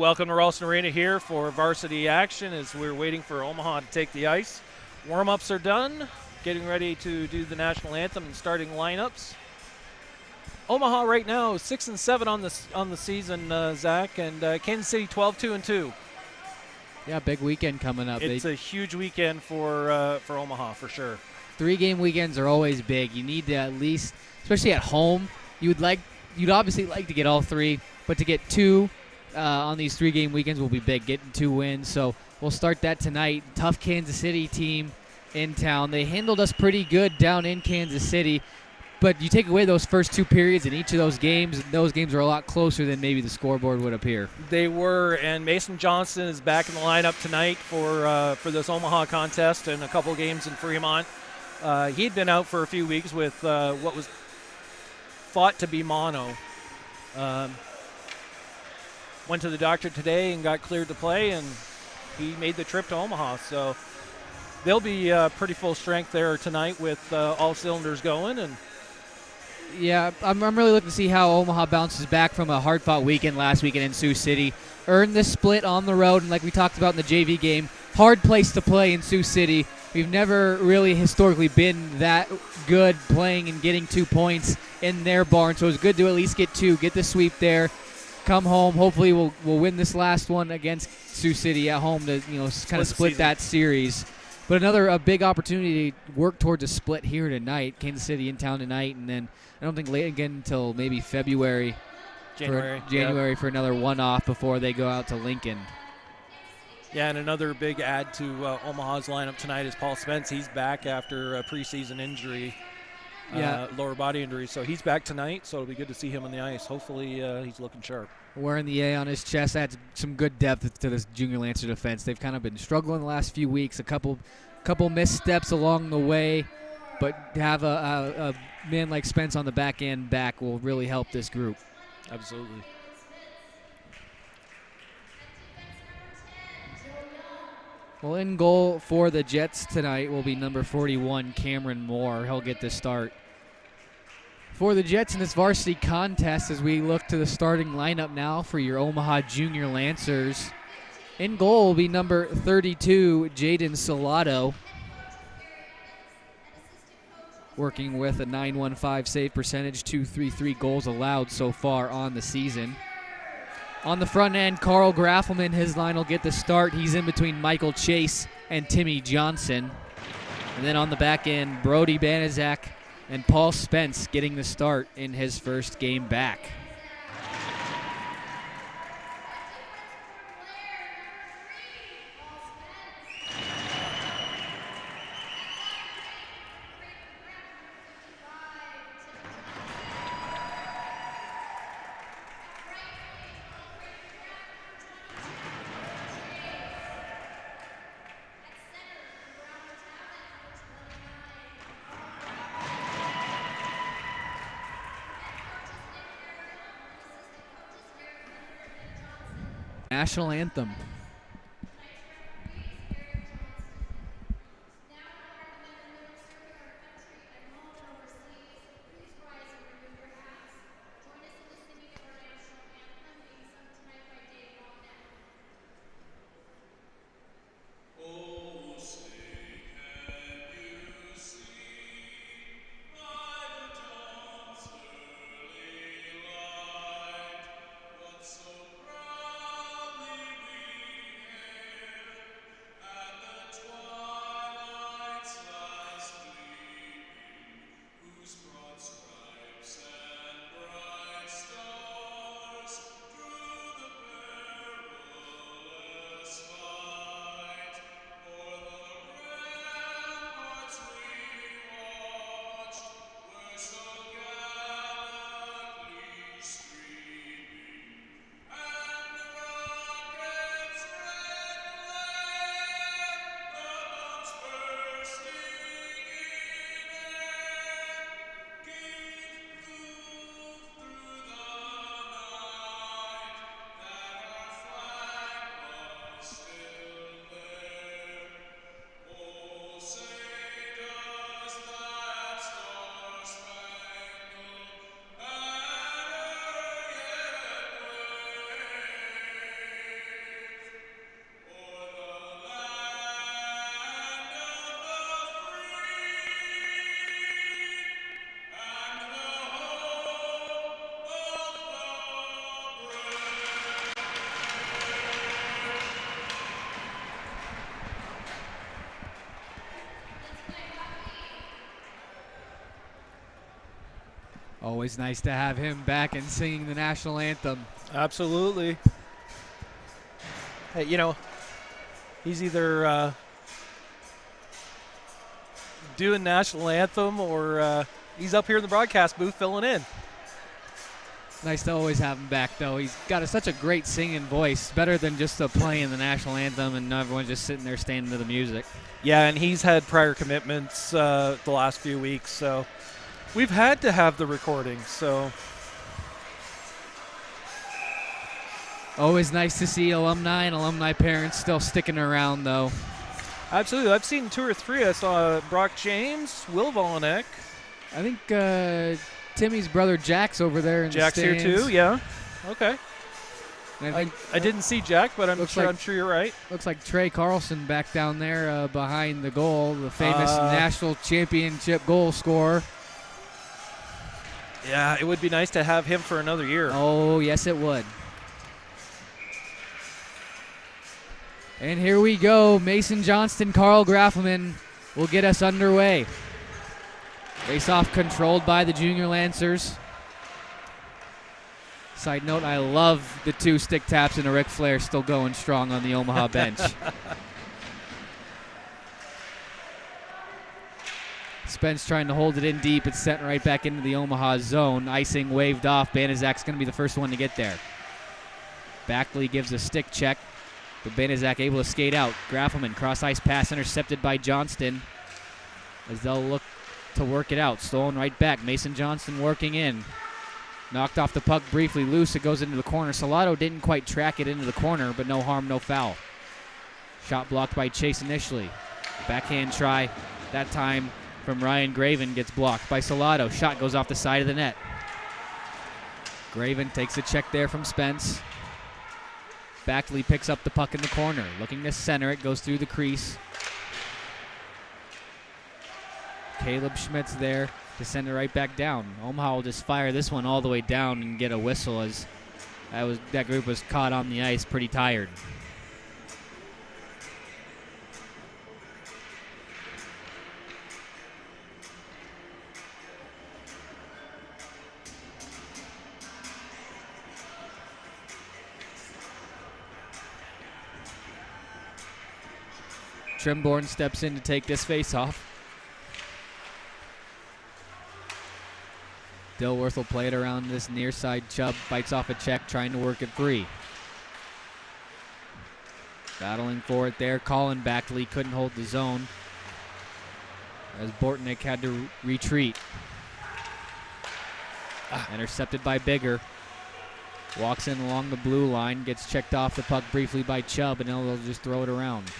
welcome to Ralston Arena here for varsity action as we're waiting for Omaha to take the ice. Warm-ups are done, getting ready to do the national anthem and starting lineups. Omaha right now 6-7 on the season, Zach, and Kansas City 12-2-2. Yeah, big weekend coming up. It's a huge weekend for Omaha for sure. 3-game weekends are always big. You need to at least, especially at home, you'd obviously like to get all three, but to get two on these 3-game weekends will be big, getting 2 wins. So we'll start that tonight. Tough Kansas City team in town. They handled us pretty good down in Kansas City, but you take away those first 2 periods in each of those games are a lot closer than maybe the scoreboard would appear. They were, and Mason Johnson is back in the lineup tonight for this Omaha contest and a couple games in Fremont. He'd been out for a few weeks with what was thought to be mono. Went to the doctor today and got cleared to play, and he made the trip to Omaha. So they'll be pretty full strength there tonight with all cylinders going. And yeah, I'm really looking to see how Omaha bounces back from a hard-fought weekend last weekend in Sioux City. Earned this split on the road, and like we talked about in the JV game, hard place to play in Sioux City. We've never really historically been that good playing and getting 2 points in their barn, so it's good to at least get 2, get the sweep there, come home. Hopefully we'll win this last one against Sioux City at home to kind of split that series. But a big opportunity to work towards a split here tonight. Kansas City in town tonight, and then I don't think late again until maybe January for another one-off before they go out to Lincoln. Yeah, and another big add to Omaha's lineup tonight is Paul Spence. He's back after a preseason injury, lower body injury. So he's back tonight, so it'll be good to see him on the ice. Hopefully he's looking sharp. Wearing the A on his chest adds some good depth to this junior Lancer defense. They've kind of been struggling the last few weeks, a couple missteps along the way, but to have a man like Spence on the back end back will really help this group. Absolutely. Well, in goal for the Jets tonight will be number 41, Cameron Moore. He'll get the start. For the Jets in this varsity contest, as we look to the starting lineup now for your Omaha Junior Lancers, in goal will be number 32, Jaden Salato, working with a .915 save percentage, .233 goals allowed so far on the season. On the front end, Carl Graffelman, his line will get the start. He's in between Michael Chase and Timmy Johnson. And then on the back end, Brody Banizak and Paul Spence getting the start in his first game back. National anthem. Always nice to have him back and singing the national anthem. Absolutely. Hey, you know, he's either doing national anthem or he's up here in the broadcast booth filling in. Nice to always have him back, though. He's got such a great singing voice, better than just playing the national anthem and everyone just sitting there standing to the music. Yeah, and he's had prior commitments the last few weeks, so we've had to have the recording. So always nice to see alumni and alumni parents still sticking around, though. absolutely. I've seen 2 or 3. I saw Brock James, Will Volanek. I think Timmy's brother Jack's over there in Jack's the stands. here too, yeah. Okay. And I didn't see Jack, but I'm sure you're right. Looks like Trey Carlson back down there behind the goal, the famous national championship goal scorer. Yeah, it would be nice to have him for another year. Oh, yes, it would. And here we go. Mason Johnston, Carl Graffelman will get us underway. Face-off controlled by the Junior Lancers. Side note, I love the 2 stick taps and a Ric Flair still going strong on the Omaha bench. Spence trying to hold it in deep. It's sent right back into the Omaha zone. Icing waved off. Banaszak's going to be the first one to get there. Backley gives a stick check, but Banaszak able to skate out. Graffelman, cross-ice pass intercepted by Johnston as they'll look to work it out. Stolen right back. Mason Johnston working in. Knocked off the puck briefly loose. It goes into the corner. Salado didn't quite track it into the corner, but no harm, no foul. Shot blocked by Chase initially. Backhand try. That time from Ryan Graven gets blocked by Salado. Shot goes off the side of the net. Graven takes a check there from Spence. Backley picks up the puck in the corner. Looking to center it. Goes through the crease. Caleb Schmidt's there to send it right back down. Omaha will just fire this one all the way down and get a whistle as that group was caught on the ice pretty tired. Trimborn steps in to take this face-off. Dilworth will play it around this near side. Chubb fights off a check, trying to work it free. Battling for it there. Colin Backley couldn't hold the zone as Bortnick had to retreat. Intercepted by Bigger. Walks in along the blue line, gets checked off the puck briefly by Chubb, and they'll just throw it around.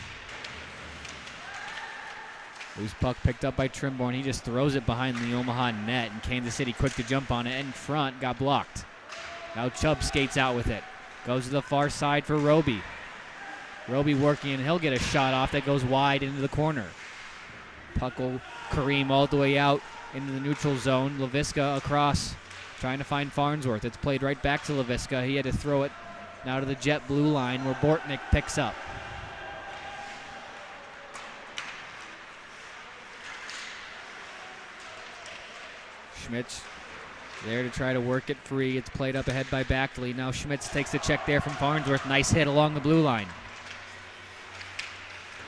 Loose puck picked up by Trimborn. He just throws it behind the Omaha net, and Kansas City quick to jump on it. In front, got blocked. Now Chubb skates out with it. Goes to the far side for Roby. Roby working, and he'll get a shot off that goes wide into the corner. Puck will Kareem all the way out into the neutral zone. LaVisca across, trying to find Farnsworth. It's played right back to LaVisca. He had to throw it now to the jet blue line where Bortnick picks up. Schmitz there to try to work it free. It's played up ahead by Backley. Now Schmitz takes the check there from Farnsworth. Nice hit along the blue line.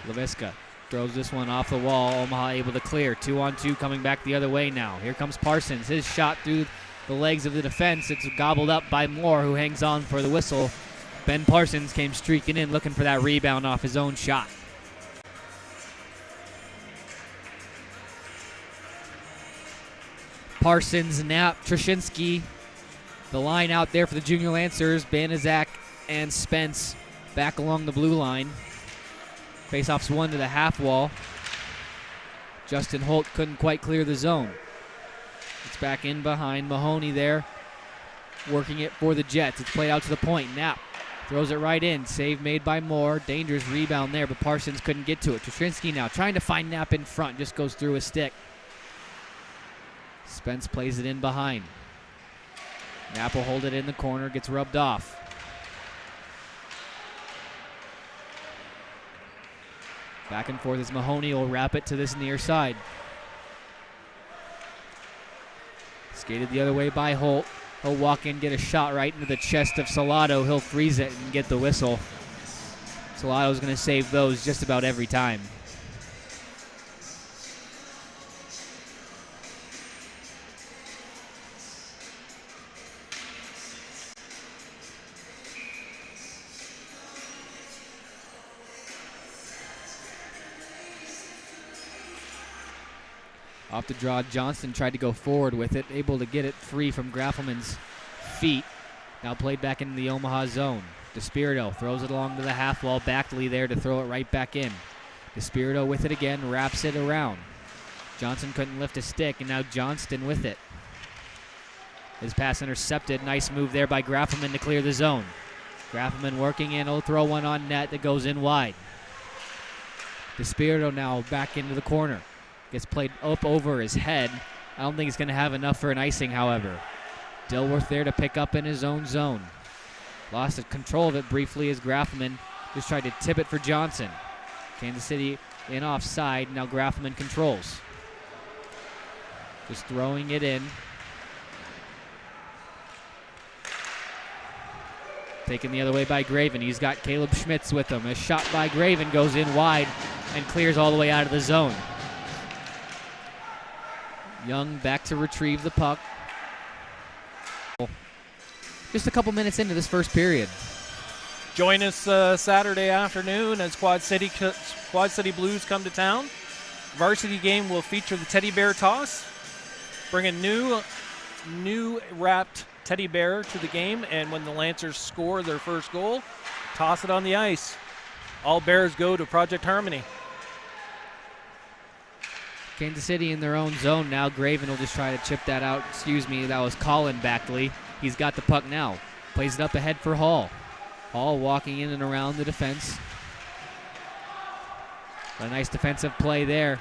LaVisca throws this one off the wall. Omaha able to clear. 2-on-2 coming back the other way now. Here comes Parsons. His shot through the legs of the defense. It's gobbled up by Moore, who hangs on for the whistle. Ben Parsons came streaking in looking for that rebound off his own shot. Parsons, Knapp, Trushinsky. The line out there for the Junior Lancers. Banaszak and Spence back along the blue line. Faceoffs one to the half wall. Justin Holt couldn't quite clear the zone. It's back in behind Mahoney there, working it for the Jets. It's played out to the point. Knapp throws it right in. Save made by Moore. Dangerous rebound there, but Parsons couldn't get to it. Trushinsky now trying to find Knapp in front. Just goes through his stick. Spence plays it in behind. Knapp will hold it in the corner, gets rubbed off. Back and forth as Mahoney will wrap it to this near side. Skated the other way by Holt. He'll walk in, get a shot right into the chest of Salado. He'll freeze it and get the whistle. Salado's going to save those just about every time. Off the draw, Johnston tried to go forward with it, able to get it free from Graffelman's feet. Now played back into the Omaha zone. DeSpirito throws it along to the half wall. Backley there to throw it right back in. DeSpirito with it again, wraps it around. Johnson couldn't lift a stick, and now Johnston with it. His pass intercepted. Nice move there by Graffelman to clear the zone. Graffelman working in. He'll throw one on net that goes in wide. DeSpirito now back into the corner. Gets played up over his head. I don't think he's going to have enough for an icing, however. Dilworth there to pick up in his own zone. Lost control of it briefly as Graffelman just tried to tip it for Johnson. Kansas City in offside. Now Graffelman controls. Just throwing it in. Taken the other way by Graven. He's got Caleb Schmitz with him. A shot by Graven goes in wide and clears all the way out of the zone. Young back to retrieve the puck. Just a couple minutes into this first period. Join us Saturday afternoon as Quad City Blues come to town. Varsity game will feature the teddy bear toss. Bring a new wrapped teddy bear to the game, and when the Lancers score their first goal, toss it on the ice. All bears go to Project Harmony. Kansas City in their own zone now. Graven will just try to chip that out. Excuse me, that was Colin Backley. He's got the puck now. Plays it up ahead for Hall. Hall walking in and around the defense. A nice defensive play there.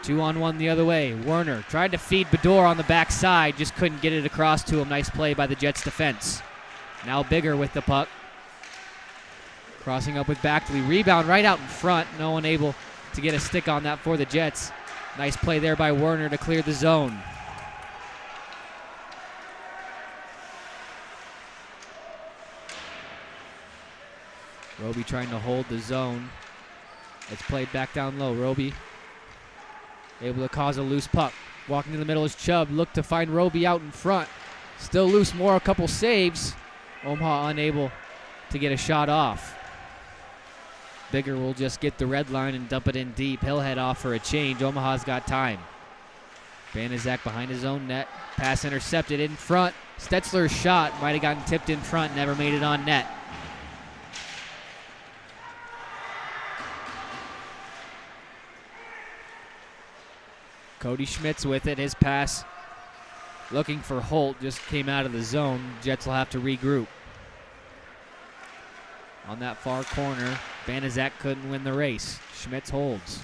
2-on-1 the other way. Werner tried to feed Bedore on the backside. Just couldn't get it across to him. Nice play by the Jets defense. Now Bigger with the puck. Crossing up with Backley. Rebound right out in front. No one able to get a stick on that for the Jets. Nice play there by Werner to clear the zone. Roby trying to hold the zone. It's played back down low. Roby able to cause a loose puck. Walking in the middle is Chubb. Look to find Roby out in front. Still loose. More, a couple saves. Omaha unable to get a shot off. Bigger will just get the red line and dump it in deep. He'll head off for a change. Omaha's got time. Banaszak behind his own net. Pass intercepted in front. Stetzler's shot might have gotten tipped in front. Never made it on net. Cody Schmitz with it. His pass looking for Holt. Just came out of the zone. Jets will have to regroup. On that far corner, Banaszak couldn't win the race. Schmitz holds.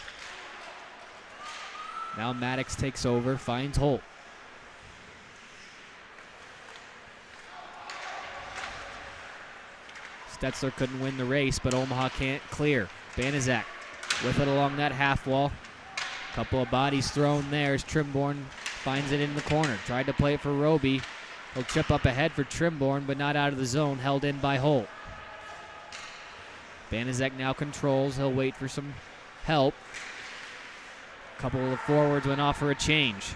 Now Maddox takes over, finds Holt. Stetzler couldn't win the race, but Omaha can't clear. Banaszak with it along that half wall. Couple of bodies thrown there as Trimborn finds it in the corner. Tried to play it for Roby. He'll chip up ahead for Trimborn, but not out of the zone, held in by Holt. Banaszak now controls. He'll wait for some help. A couple of forwards went off for a change.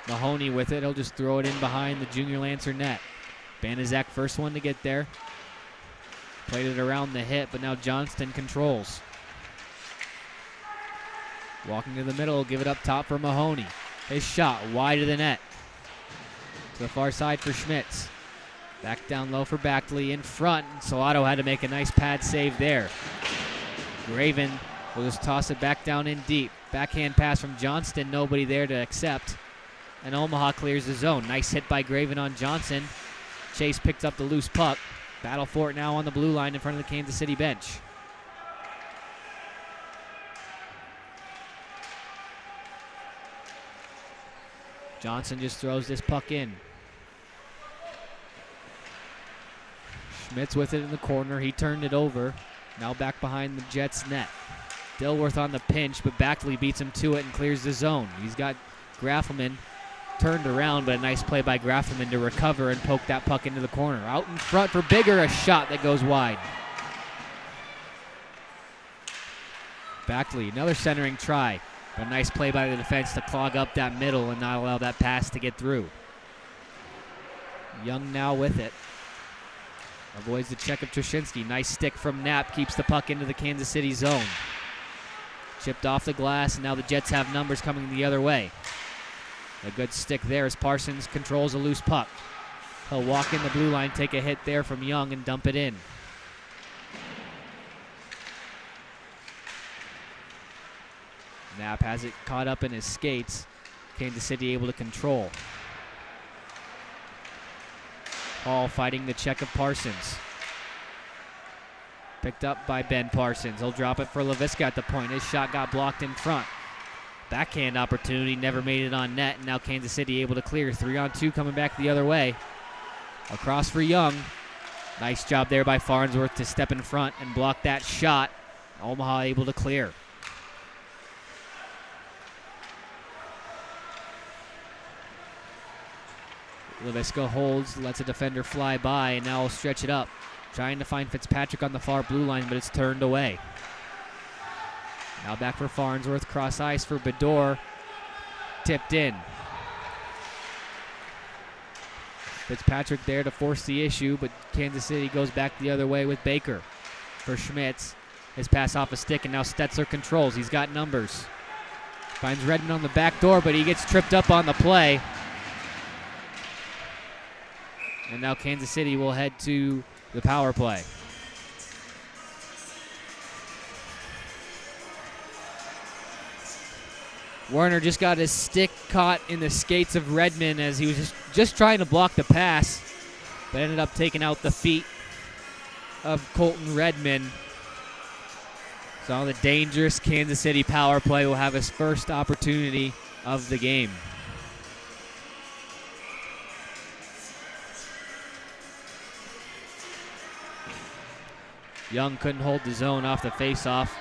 Mahoney with it. He'll just throw it in behind the junior Lancer net. Banaszak first one to get there. Played it around the hip, but now Johnston controls. Walking to the middle, give it up top for Mahoney. His shot wide of the net. To the far side for Schmitz. Back down low for Backley in front. Salado had to make a nice pad save there. Graven will just toss it back down in deep. Backhand pass from Johnston. Nobody there to accept. And Omaha clears the zone. Nice hit by Graven on Johnson. Chase picked up the loose puck. Battle for it now on the blue line in front of the Kansas City bench. Johnson just throws this puck in. Schmitz with it in the corner. He turned it over. Now back behind the Jets net. Dilworth on the pinch, but Backley beats him to it and clears the zone. He's got Graffelman turned around, but a nice play by Graffelman to recover and poke that puck into the corner. Out in front for Bigger, a shot that goes wide. Backley, another centering try. But a nice play by the defense to clog up that middle and not allow that pass to get through. Young now with it. Avoids the check of Trushinsky. Nice stick from Knapp. Keeps the puck into the Kansas City zone. Chipped off the glass, and now the Jets have numbers coming the other way. A good stick there as Parsons controls a loose puck. He'll walk in the blue line, take a hit there from Young, and dump it in. Knapp has it caught up in his skates. Kansas City able to control. Hall fighting the check of Parsons. Picked up by Ben Parsons. He'll drop it for LaVisca at the point. His shot got blocked in front. Backhand opportunity, never made it on net. And now Kansas City able to clear. 3-on-2 coming back the other way. Across for Young. Nice job there by Farnsworth to step in front and block that shot. Omaha able to clear. LaVisca holds, lets a defender fly by, and now will stretch it up. Trying to find Fitzpatrick on the far blue line, but it's turned away. Now back for Farnsworth, cross ice for Bedore. Tipped in. Fitzpatrick there to force the issue, but Kansas City goes back the other way with Baker. For Schmitz, his pass off a stick, and now Stetzler controls. He's got numbers. Finds Redmond on the back door, but he gets tripped up on the play. And now Kansas City will head to the power play. Werner just got his stick caught in the skates of Redmond as he was just trying to block the pass, but ended up taking out the feet of Colton Redmond. So on the dangerous Kansas City power play will have his first opportunity of the game. Young couldn't hold the zone off the face-off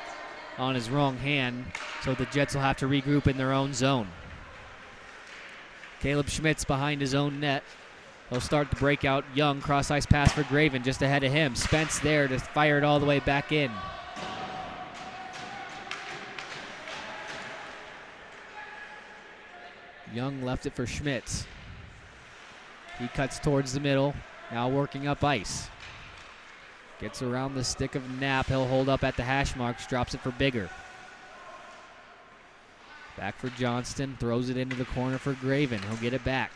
on his wrong hand, so the Jets will have to regroup in their own zone. Caleb Schmitz behind his own net. He'll start the breakout. Young, cross-ice pass for Graven just ahead of him. Spence there to fire it all the way back in. Young left it for Schmitz. He cuts towards the middle, now working up ice. Gets around the stick of Knapp. He'll hold up at the hash marks, drops it for Bigger. Back for Johnston, throws it into the corner for Graven. He'll get it back.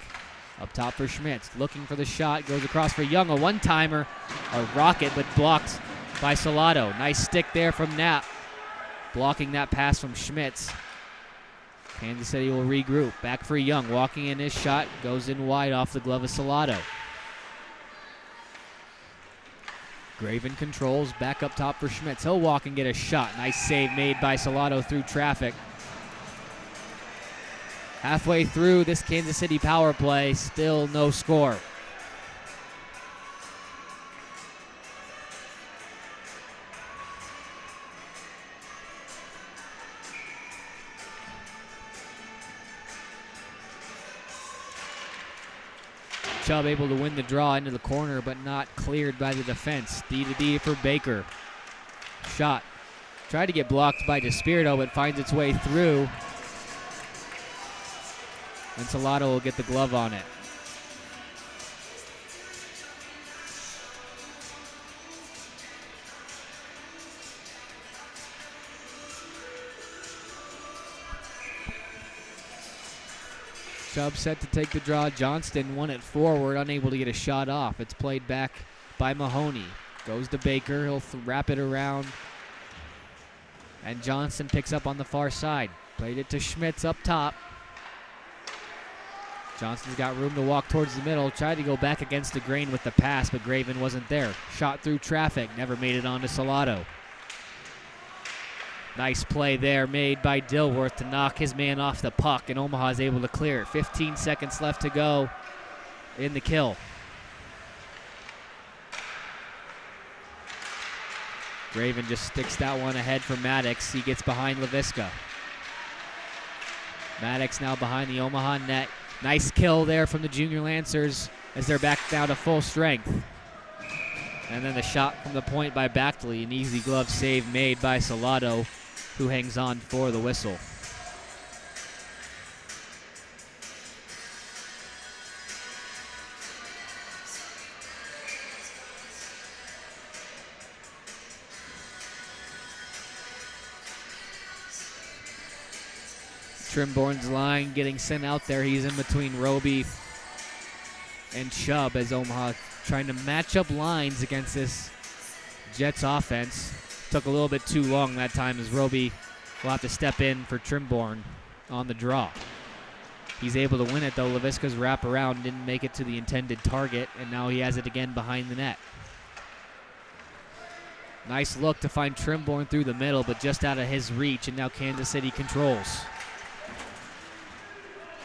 Up top for Schmitz, looking for the shot, goes across for Young. A one-timer, a rocket, but blocked by Salado. Nice stick there from Knapp, blocking that pass from Schmitz. Kansas City will regroup. Back for Young, walking in his shot, goes in wide off the glove of Salado. Graven controls, back up top for Schmitz. He'll walk and get a shot. Nice save made by Salado through traffic. Halfway through this Kansas City power play, still no score. Chubb able to win the draw into the corner, but not cleared by the defense. D for Baker. Shot. Tried to get blocked by DeSpirito, but finds its way through. And Salado will get the glove on it. Chubb set to take the draw. Johnston won it forward, unable to get a shot off. It's played back by Mahoney. Goes to Baker. He'll wrap it around. And Johnston picks up on the far side. Played it to Schmitz up top. Johnston's got room to walk towards the middle. Tried to go back against the grain with the pass, but Graven wasn't there. Shot through traffic. Never made it on to Salado. Nice play there made by Dilworth to knock his man off the puck, and Omaha is able to clear it. 15 seconds left to go in the kill. Graven just sticks that one ahead for Maddox. He gets behind LaVisca. Maddox now behind the Omaha net. Nice kill there from the Junior Lancers as they're back down to full strength. And then the shot from the point by Backley, an easy glove save made by Salado, who hangs on for the whistle. Trimborn's line getting sent out there. He's in between Roby and Chubb as Omaha trying to match up lines against this Jets offense. Took a little bit too long that time as Roby will have to step in for Trimborn on the draw. He's able to win it though. LaVisca's wraparound didn't make it to the intended target, and now he has it again behind the net. Nice look to find Trimborn through the middle, but just out of his reach, and now Kansas City controls.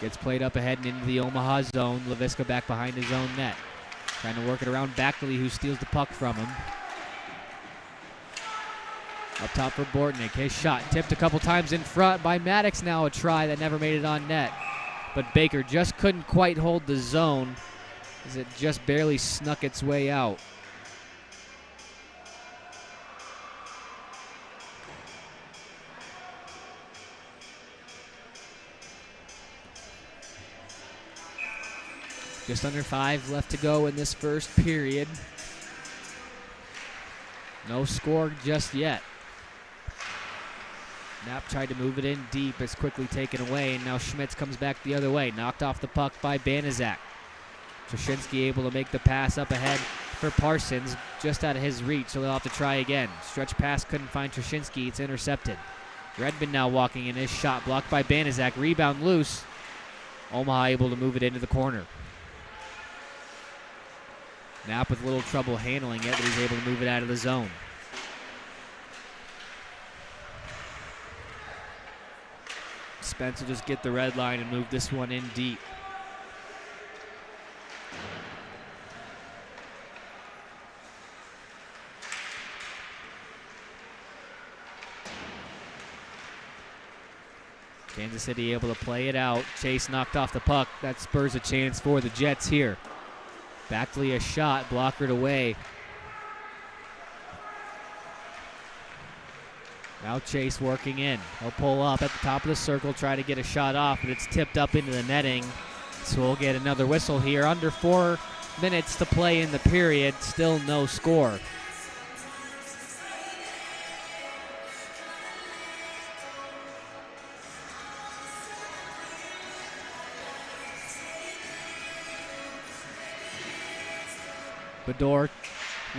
Gets played up ahead and into the Omaha zone. LaVisca back behind his own net. Trying to work it around Backley, who steals the puck from him. Up top for Bortnick. His shot tipped a couple times in front by Maddox. Now a try that never made it on net. But Baker just couldn't quite hold the zone as it just barely snuck its way out. Just under 5 left to go in this first period. No score just yet. Knapp tried to move it in deep. It's quickly taken away, and now Schmitz comes back the other way. Knocked off the puck by Banaszak. Trushinsky able to make the pass up ahead for Parsons, just out of his reach, so they'll have to try again. Stretch pass couldn't find Trushinsky. It's intercepted. Redmond now walking in. His shot blocked by Banaszak. Rebound loose. Omaha able to move it into the corner. Knapp with a little trouble handling it, but he's able to move it out of the zone. Spence will just get the red line and move this one in deep. Kansas City able to play it out. Chase knocked off the puck. That spurs a chance for the Jets here. Backley a shot, blockered away. Now Chase working in. He'll pull up at the top of the circle, try to get a shot off, but it's tipped up into the netting. So we'll get another whistle here. Under 4 minutes to play in the period, still no score. Bador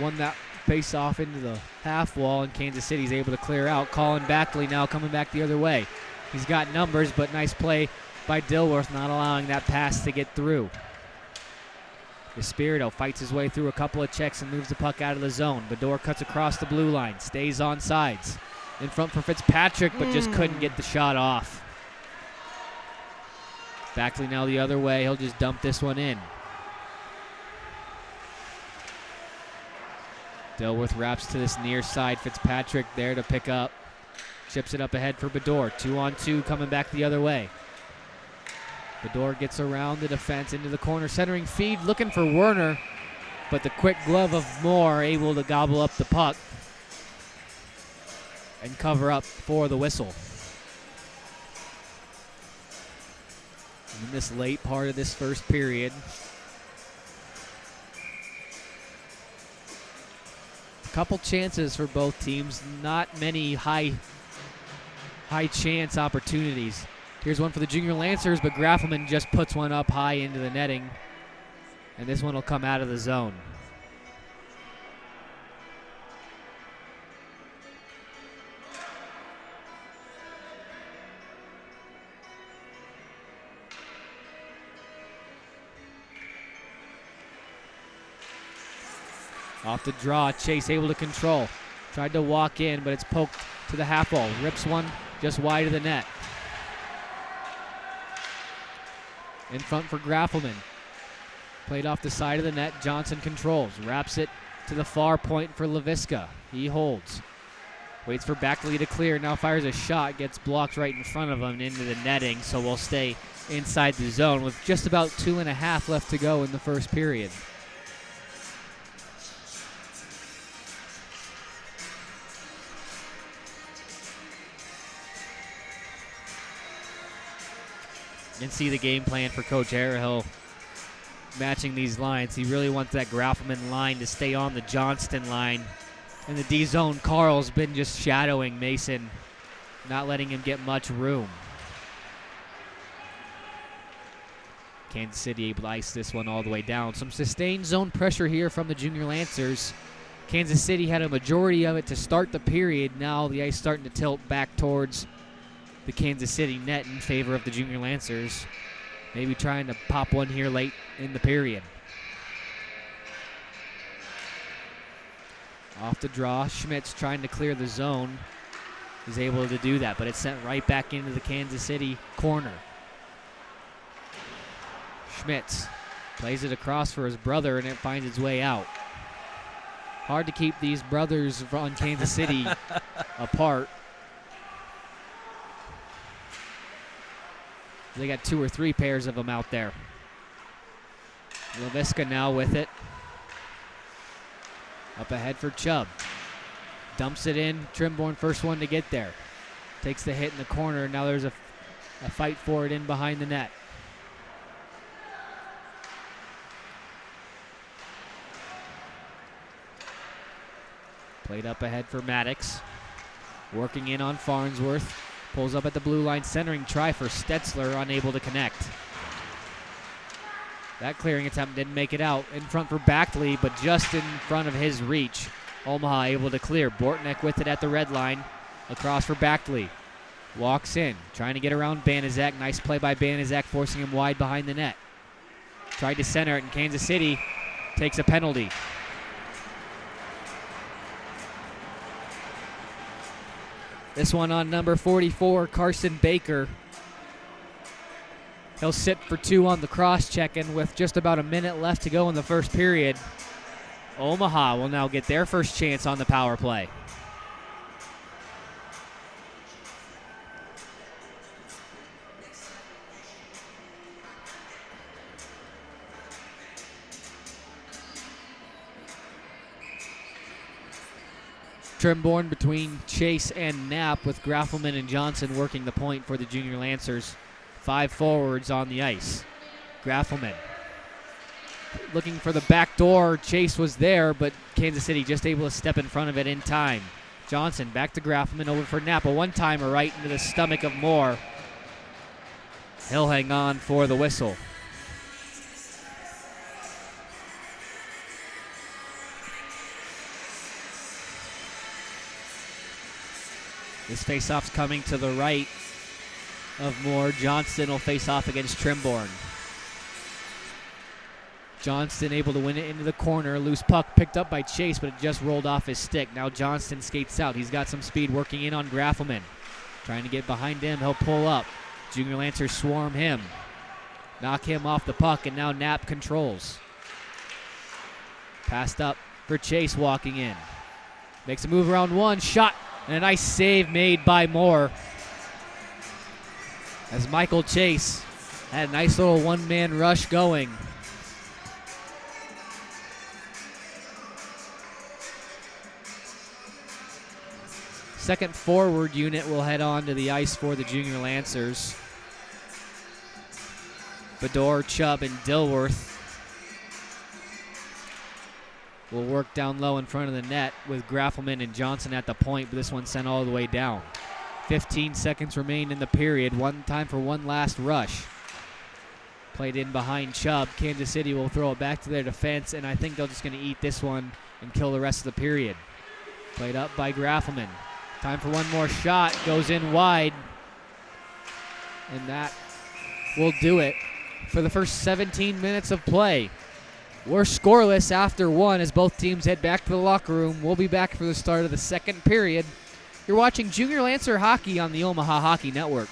won that face off into the half wall, and Kansas City's able to clear out. Colin Backley now coming back the other way. He's got numbers, but nice play by Dilworth, not allowing that pass to get through. Espirito fights his way through a couple of checks and moves the puck out of the zone. Bador cuts across the blue line, stays on sides. In front for Fitzpatrick, but just couldn't get the shot off. Backley now the other way. He'll just dump this one in. Dilworth wraps to this near side. Fitzpatrick there to pick up. Chips it up ahead for Bador. 2-on-2 coming back the other way. Bador gets around the defense into the corner. Centering feed looking for Werner. But the quick glove of Moore able to gobble up the puck and cover up for the whistle. In this late part of this first period, couple chances for both teams, not many high chance opportunities. Here's one for the Junior Lancers, but Graffelman just puts one up high into the netting, and this one will come out of the zone. Off the draw, Chase able to control. Tried to walk in, but it's poked to the half wall. Rips one just wide of the net. In front for Graffelman. Played off the side of the net. Johnson controls. Wraps it to the far point for LaVisca. He holds. Waits for Backley to clear. Now fires a shot. Gets blocked right in front of him and into the netting. So we'll stay inside the zone with just about 2.5 left to go in the first period. You can see the game plan for Coach Arahill matching these lines. He really wants that Graffelman line to stay on the Johnston line. In the D zone, Carl's been just shadowing Mason, not letting him get much room. Kansas City able to ice this one all the way down. Some sustained zone pressure here from the Junior Lancers. Kansas City had a majority of it to start the period. Now the ice starting to tilt back towards the Kansas City net in favor of the Junior Lancers. Maybe trying to pop one here late in the period. Off the draw, Schmitz trying to clear the zone. He's able to do that, but it's sent right back into the Kansas City corner. Schmitz plays it across for his brother, and it finds its way out. Hard to keep these brothers on Kansas City apart. They got 2 or 3 pairs of them out there. Laviska now with it. Up ahead for Chubb. Dumps it in. Trimborn first one to get there. Takes the hit in the corner. Now there's a fight for it in behind the net. Played up ahead for Maddox. Working in on Farnsworth. Pulls up at the blue line, centering try for Stetzler, unable to connect. That clearing attempt didn't make it out. In front for Backley, but just in front of his reach. Omaha able to clear. Bortnick with it at the red line. Across for Backley. Walks in, trying to get around Banaszak. Nice play by Banaszak, forcing him wide behind the net. Tried to center it, and Kansas City takes a penalty. This one on number 44, Carson Baker. He'll sit for 2 on the cross-check, and with just about a minute left to go in the first period, Omaha will now get their first chance on the power play. Trimborn between Chase and Knapp, with Graffelman and Johnson working the point for the Junior Lancers. 5 forwards on the ice. Graffelman looking for the back door. Chase was there, but Kansas City just able to step in front of it in time. Johnson back to Graffelman, over for Knapp. A one-timer right into the stomach of Moore. He'll hang on for the whistle. This faceoff's coming to the right of Moore. Johnston will face off against Trimborn. Johnston able to win it into the corner. Loose puck picked up by Chase, but it just rolled off his stick. Now Johnston skates out. He's got some speed, working in on Graffelman. Trying to get behind him. He'll pull up. Junior Lancers swarm him. Knock him off the puck, and now Knapp controls. Passed up for Chase, walking in. Makes a move around one. Shot. And a nice save made by Moore, as Michael Chase had a nice little one-man rush going. Second forward unit will head on to the ice for the Junior Lancers. Bedore, Chubb, and Dilworth will work down low in front of the net, with Graffelman and Johnson at the point, but this one sent all the way down. 15 seconds remain in the period. Time for one last rush. Played in behind Chubb. Kansas City will throw it back to their defense, and I think they're just going to eat this one and kill the rest of the period. Played up by Graffelman. Time for one more shot. Goes in wide. And that will do it for the first 17 minutes of play. We're scoreless after 1 as both teams head back to the locker room. We'll be back for the start of the second period. You're watching Junior Lancer Hockey on the Omaha Hockey Network.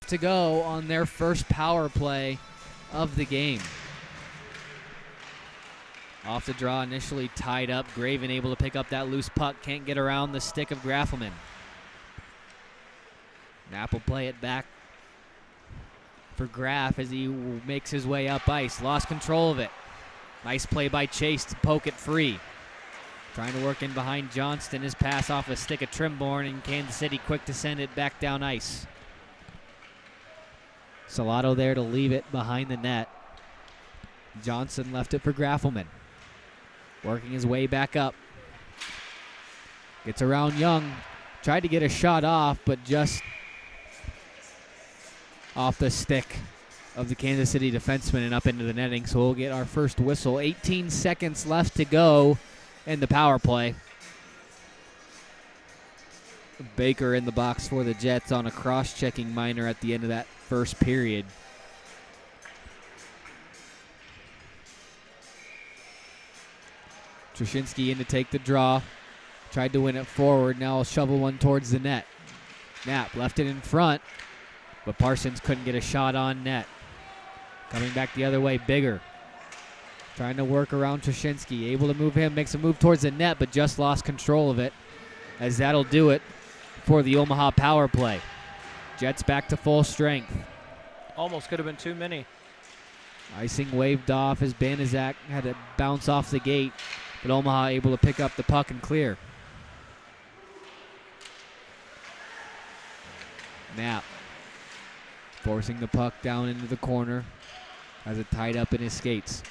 to go on their first power play of the game. Off the draw, initially tied up. Graven able to pick up that loose puck. Can't get around the stick of Graffelman. Knapp will play it back for Graf as he makes his way up ice. Lost control of it. Nice play by Chase to poke it free. Trying to work in behind Johnston. His pass off a stick of Trimborn, and Kansas City quick to send it back down ice. Salado there to leave it behind the net. Johnson left it for Graffelman. Working his way back up. Gets around Young. Tried to get a shot off, but just off the stick of the Kansas City defenseman and up into the netting. So we'll get our first whistle. 18 seconds left to go in the power play. Baker in the box for the Jets on a cross-checking minor at the end of that first period. Trushinsky in to take the draw. Tried to win it forward. Now I'll shovel one towards the net. Knapp left it in front, but Parsons couldn't get a shot on net. Coming back the other way, Bigger. Trying to work around Trushinsky. Able to move him, makes a move towards the net, but just lost control of it, as that'll do it for the Omaha power play. Jets back to full strength. Almost could have been too many. Icing waved off as Banaszak had to bounce off the gate, but Omaha able to pick up the puck and clear. Knapp forcing the puck down into the corner. Has it tied up in his skates.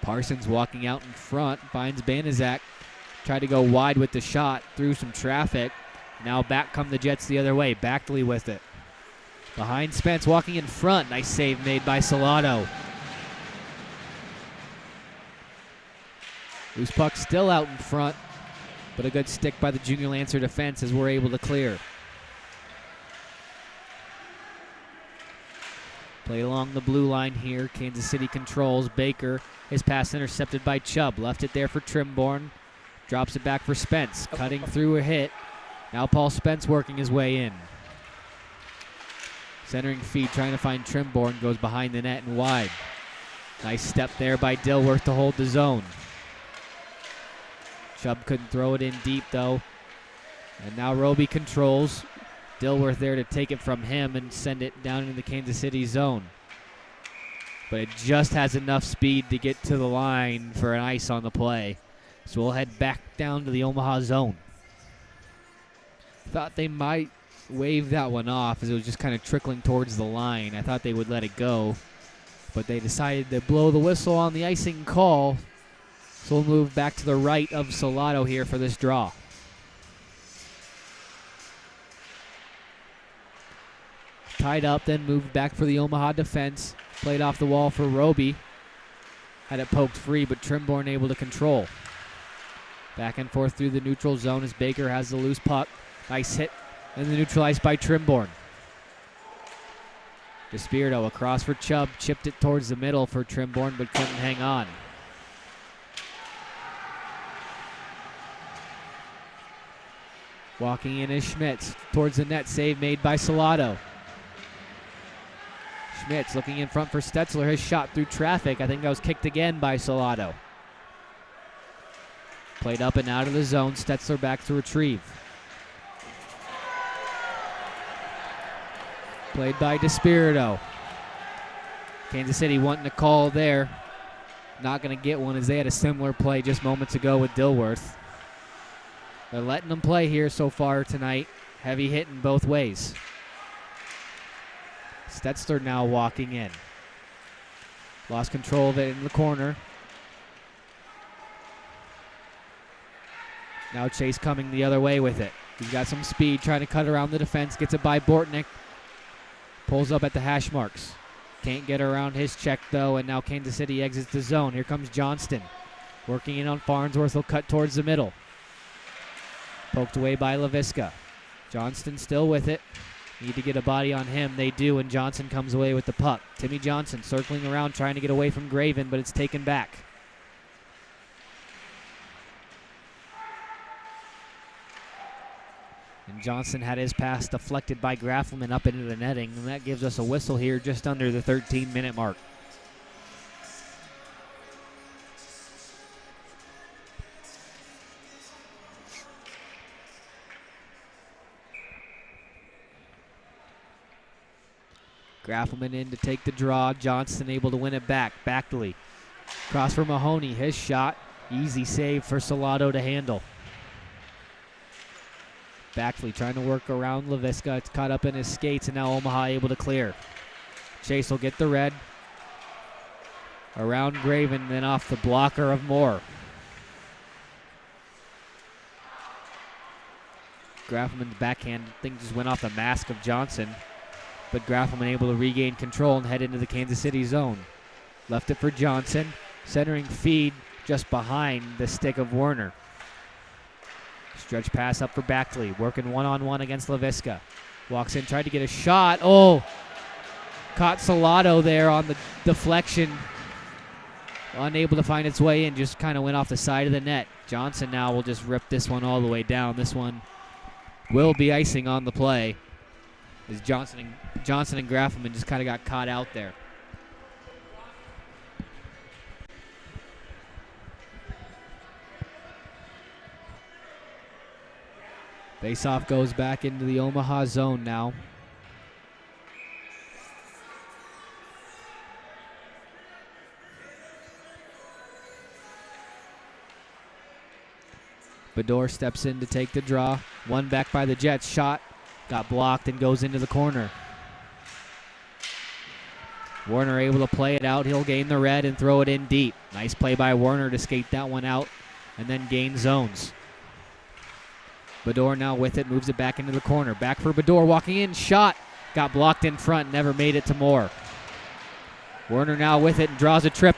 Parsons walking out in front, finds Banaszak. Tried to go wide with the shot, through some traffic. Now back come the Jets the other way. Backley with it. Behind Spence, walking in front. Nice save made by Salado. Loose puck still out in front, but a good stick by the Junior Lancer defense as we're able to clear. Played along the blue line here. Kansas City controls. Baker, his pass intercepted by Chubb. Left it there for Trimborn. Drops it back for Spence. Cutting through a hit. Now Paul Spence working his way in. Centering feed, trying to find Trimborn. Goes behind the net and wide. Nice step there by Dilworth to hold the zone. Chubb couldn't throw it in deep, though. And now Roby controls. Dilworth there to take it from him and send it down into the Kansas City zone. But it just has enough speed to get to the line for an ice on the play. So we'll head back down to the Omaha zone. Thought they might wave that one off as it was just kind of trickling towards the line. I thought they would let it go, but they decided to blow the whistle on the icing call. So we'll move back to the right of Salado here for this draw. Tied up, then moved back for the Omaha defense. Played off the wall for Roby. Had it poked free, but Trimborn able to control. Back and forth through the neutral zone as Baker has the loose puck. Nice hit, and then neutralized by Trimborn. DeSpirito across for Chubb. Chipped it towards the middle for Trimborn, but couldn't hang on. Walking in is Schmitz towards the net. Save made by Salado. Schmitz looking in front for Stetzler. His shot through traffic. I think that was kicked again by Salado. Played up and out of the zone. Stetzler back to retrieve. Played by DeSpirito. Kansas City wanting a call there. Not going to get one as they had a similar play just moments ago with Dilworth. They're letting them play here so far tonight. Heavy hitting both ways. Stetzler now walking in. Lost control of it in the corner. Now Chase coming the other way with it. He's got some speed, trying to cut around the defense. Gets it by Bortnick. Pulls up at the hash marks. Can't get around his check, though, and now Kansas City exits the zone. Here comes Johnston. Working in on Farnsworth. He'll cut towards the middle. Poked away by LaVisca. Johnston still with it. Need to get a body on him. They do, and Johnson comes away with the puck. Timmy Johnson circling around, trying to get away from Graven, but it's taken back. And Johnson had his pass deflected by Graffelman up into the netting, and that gives us a whistle here just under the 13-minute mark. Graffelman in to take the draw. Johnson able to win it back. Backley. Cross for Mahoney. His shot. Easy save for Salado to handle. Backley trying to work around Laviska. It's caught up in his skates, and now Omaha able to clear. Chase will get the red. Around Graven, then off the blocker of Moore. Graffelman's backhand thing just went off the mask of Johnson. But Graffelman able to regain control and head into the Kansas City zone. Left it for Johnson. Centering feed just behind the stick of Werner. Stretch pass up for Backley. Working one-on-one against Laviska. Walks in, tried to get a shot. Oh! Caught Salado there on the deflection. Unable to find its way in. Just kind of went off the side of the net. Johnson now will just rip this one all the way down. This one will be icing on the play. As Johnson and Graffelman just kind of got caught out there. Faceoff goes back into the Omaha zone now. Bador steps in to take the draw. One back by the Jets. Shot. Got blocked and goes into the corner. Werner able to play it out. He'll gain the red and throw it in deep. Nice play by Werner to skate that one out and then gain zones. Bador now with it, moves it back into the corner. Back for Bador, walking in, shot. Got blocked in front, never made it to Moore. Werner now with it and draws a trip.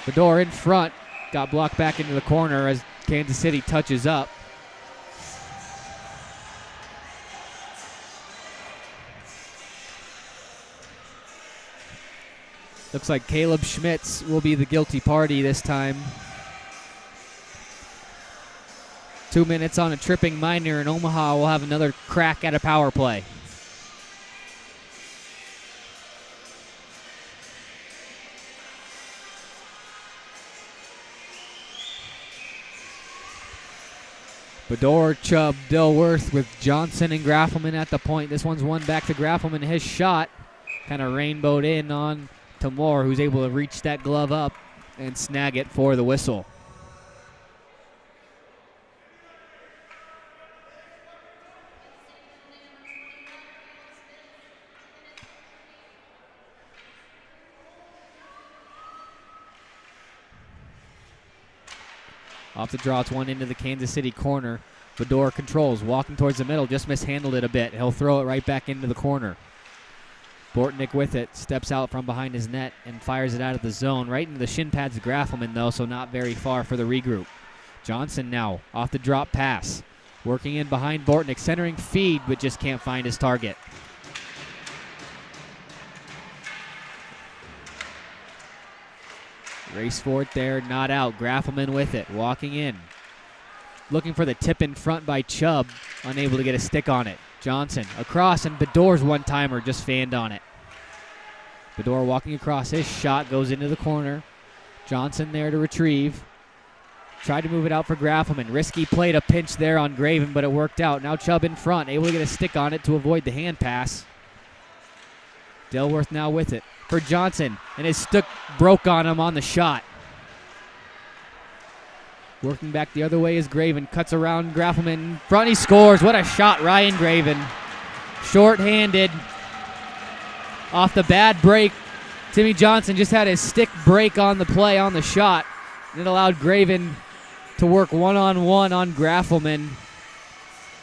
Bador in front, got blocked back into the corner as Kansas City touches up. Looks like Caleb Schmitz will be the guilty party this time. 2 minutes on a tripping minor, and Omaha will have another crack at a power play. Bador, Chubb, Dilworth with Johnson and Graffelman at the point. This one's one back to Graffelman. His shot kind of rainbowed in on to Moore, who's able to reach that glove up and snag it for the whistle. Off the draw, it's one into the Kansas City corner. Bador controls, walking towards the middle, just mishandled it a bit. He'll throw it right back into the corner. Bortnick with it, steps out from behind his net and fires it out of the zone. Right into the shin pads of Graffelman, though, so not very far for the regroup. Johnson now off the drop pass. Working in behind Bortnick, centering feed, but just can't find his target. Race for it there, not out. Graffelman with it, walking in. Looking for the tip in front by Chubb, unable to get a stick on it. Johnson across, and Bador's one-timer just fanned on it. Bador walking across, his shot goes into the corner. Johnson there to retrieve. Tried to move it out for Graffelman. Risky play to pinch there on Graven, but it worked out. Now Chubb in front, able to get a stick on it to avoid the hand pass. Dilworth now with it for Johnson, and his stick broke on him on the shot. Working back the other way is Graven. Cuts around Graffelman. In front, he scores. What a shot, Ryan Graven. Short-handed. Off the bad break. Timmy Johnson just had his stick break on the play on the shot. And it allowed Graven to work one-on-one on Graffelman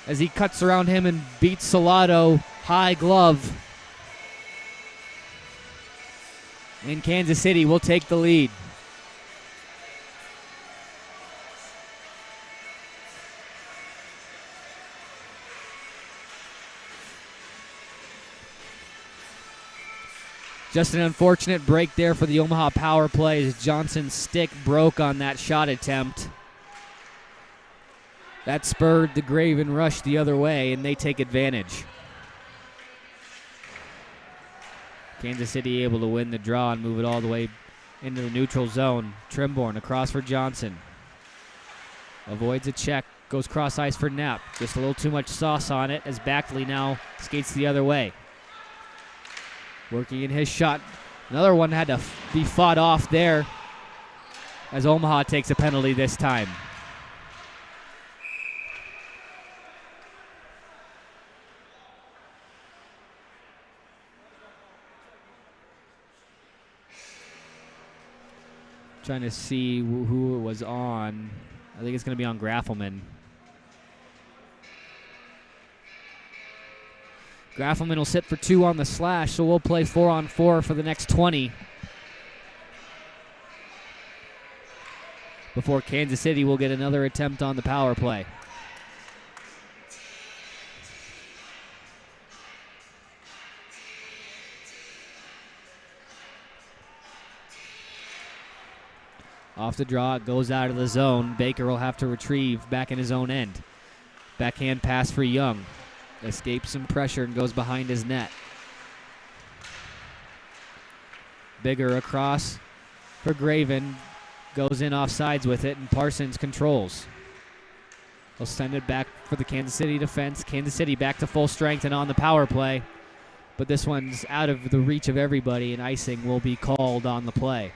as he cuts around him and beats Salado high glove. And Kansas City will take the lead. Just an unfortunate break there for the Omaha power play as Johnson's stick broke on that shot attempt. That spurred the Graven rush the other way, and they take advantage. Kansas City able to win the draw and move it all the way into the neutral zone. Trimborn across for Johnson. Avoids a check, goes cross ice for Knapp. Just a little too much sauce on it as Backley now skates the other way. Working in his shot. Another one had to be fought off there as Omaha takes a penalty this time. Trying to see who it was on. I think it's going to be on Graffelman. Graffelman will sit for 2 on the slash, so we'll play 4-on-4 for the next 20. Before Kansas City will get another attempt on the power play. Off the draw, it goes out of the zone. Baker will have to retrieve back in his own end. Backhand pass for Young. Escapes some pressure and goes behind his net. Bigger across for Graven. Goes in off sides with it, and Parsons controls. He'll send it back for the Kansas City defense. Kansas City back to full strength and on the power play. But this one's out of the reach of everybody, and icing will be called on the play.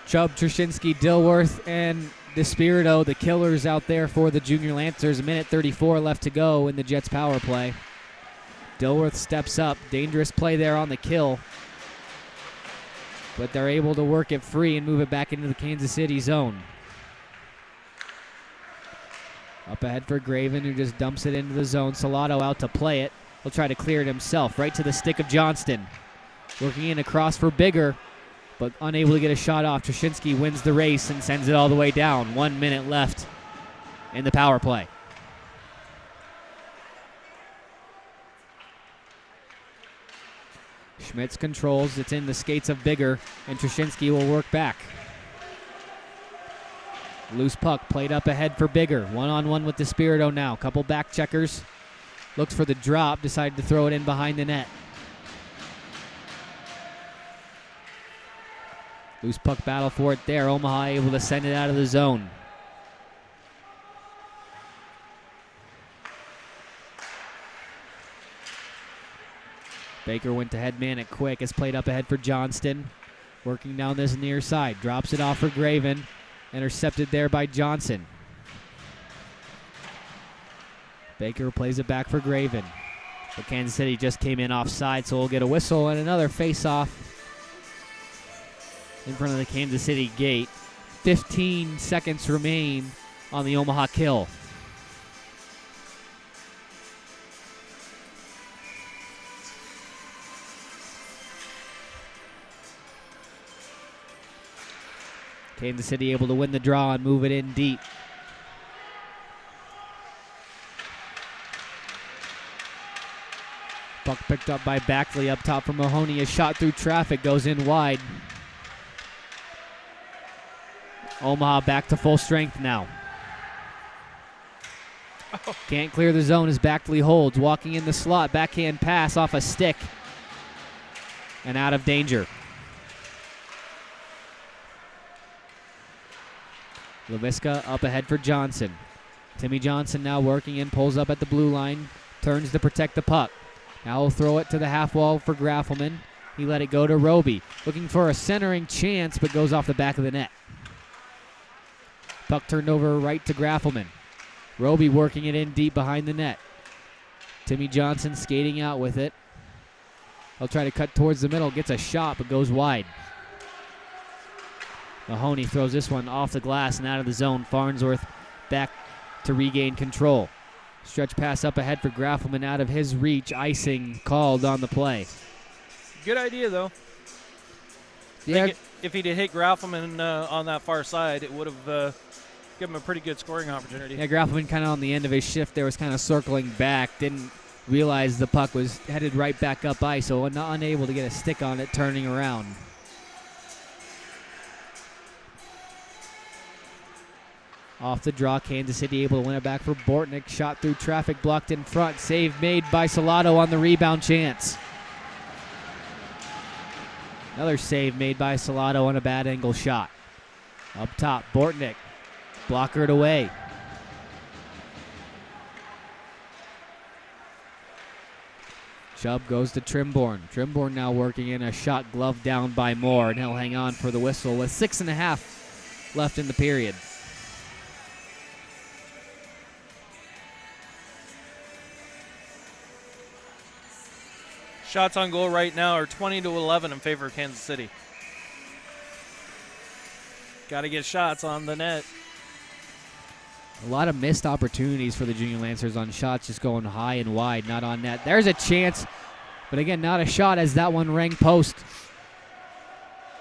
Chubb, Trushinsky, Dilworth, and Despirito, the killers out there for the Junior Lancers. 1:34 left to go in the Jets' power play. Dilworth steps up. Dangerous play there on the kill. But they're able to work it free and move it back into the Kansas City zone. Up ahead for Graven, who just dumps it into the zone. Salado out to play it. He'll try to clear it himself. Right to the stick of Johnston. Working in across for Bigger, but unable to get a shot off. Trushinsky wins the race and sends it all the way down. 1 minute left in the power play. Schmitz controls. It's in the skates of Bigger, and Trushinsky will work back. Loose puck played up ahead for Bigger. 1-on-1 with Despirito now. Couple back checkers. Looks for the drop. Decided to throw it in behind the net. Loose puck battle for it there. Omaha able to send it out of the zone. Baker went to head man it quick. It's played up ahead for Johnston. Working down this near side. Drops it off for Graven. Intercepted there by Johnson. Baker plays it back for Graven. But Kansas City just came in offside, so we'll get a whistle and another face-off in front of the Kansas City gate. 15 seconds remain on the Omaha kill. Kansas City able to win the draw and move it in deep. Puck picked up by Backley up top for Mahoney. A shot through traffic goes in wide. Omaha back to full strength now. Can't clear the zone as Backley holds. Walking in the slot. Backhand pass off a stick. And out of danger. Laviska up ahead for Johnson. Timmy Johnson now working in. Pulls up at the blue line. Turns to protect the puck. Now he'll throw it to the half wall for Graffelman. He let it go to Roby. Looking for a centering chance, but goes off the back of the net. Puck turned over right to Graffelman. Roby working it in deep behind the net. Timmy Johnson skating out with it. He'll try to cut towards the middle. Gets a shot, but goes wide. Mahoney throws this one off the glass and out of the zone. Farnsworth back to regain control. Stretch pass up ahead for Graffelman out of his reach. Icing called on the play. Good idea, though. Yeah. If he'd hit Graffelman on that far side, it would have give them a pretty good scoring opportunity. Yeah, Graffelman kind of on the end of his shift there was kind of circling back. Didn't realize the puck was headed right back up ice, so unable to get a stick on it turning around. Off the draw, Kansas City able to win it back for Bortnick. Shot through traffic, blocked in front. Save made by Salado on the rebound chance. Another save made by Salado on a bad angle shot. Up top, Bortnick. Blockered away. Chubb goes to Trimborn. Trimborn now working in a shot glove down by Moore, and he'll hang on for the whistle with 6.5 left in the period. Shots on goal right now are 20-11 in favor of Kansas City. Got to get shots on the net. A lot of missed opportunities for the Junior Lancers on shots, just going high and wide, not on net. There's a chance, but again, not a shot as that one rang post.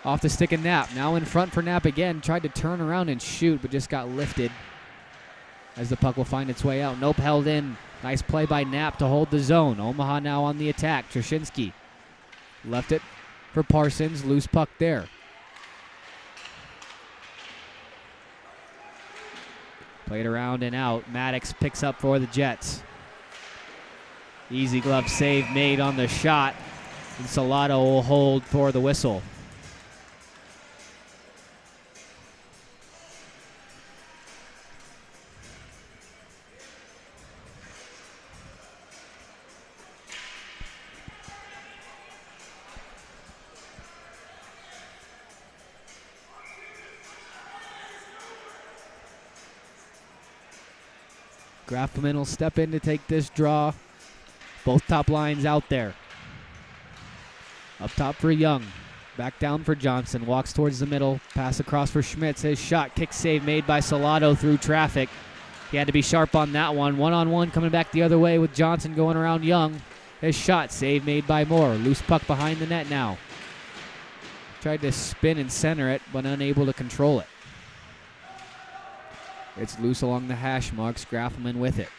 Off the stick of Knapp. Now in front for Knapp again. Tried to turn around and shoot, but just got lifted as the puck will find its way out. Nope, held in. Nice play by Knapp to hold the zone. Omaha now on the attack. Trzynski left it for Parsons. Loose puck there. Played around and out. Maddox picks up for the Jets. Easy glove save made on the shot. And Salado will hold for the whistle. Graffelman will step in to take this draw. Both top lines out there. Up top for Young. Back down for Johnson. Walks towards the middle. Pass across for Schmitz. His shot. Kick save made by Salado through traffic. He had to be sharp on that one. One-on-one coming back the other way with Johnson going around Young. His shot. Save made by Moore. Loose puck behind the net now. Tried to spin and center it, but unable to control it. It's loose along the hash marks. Graffelman with it.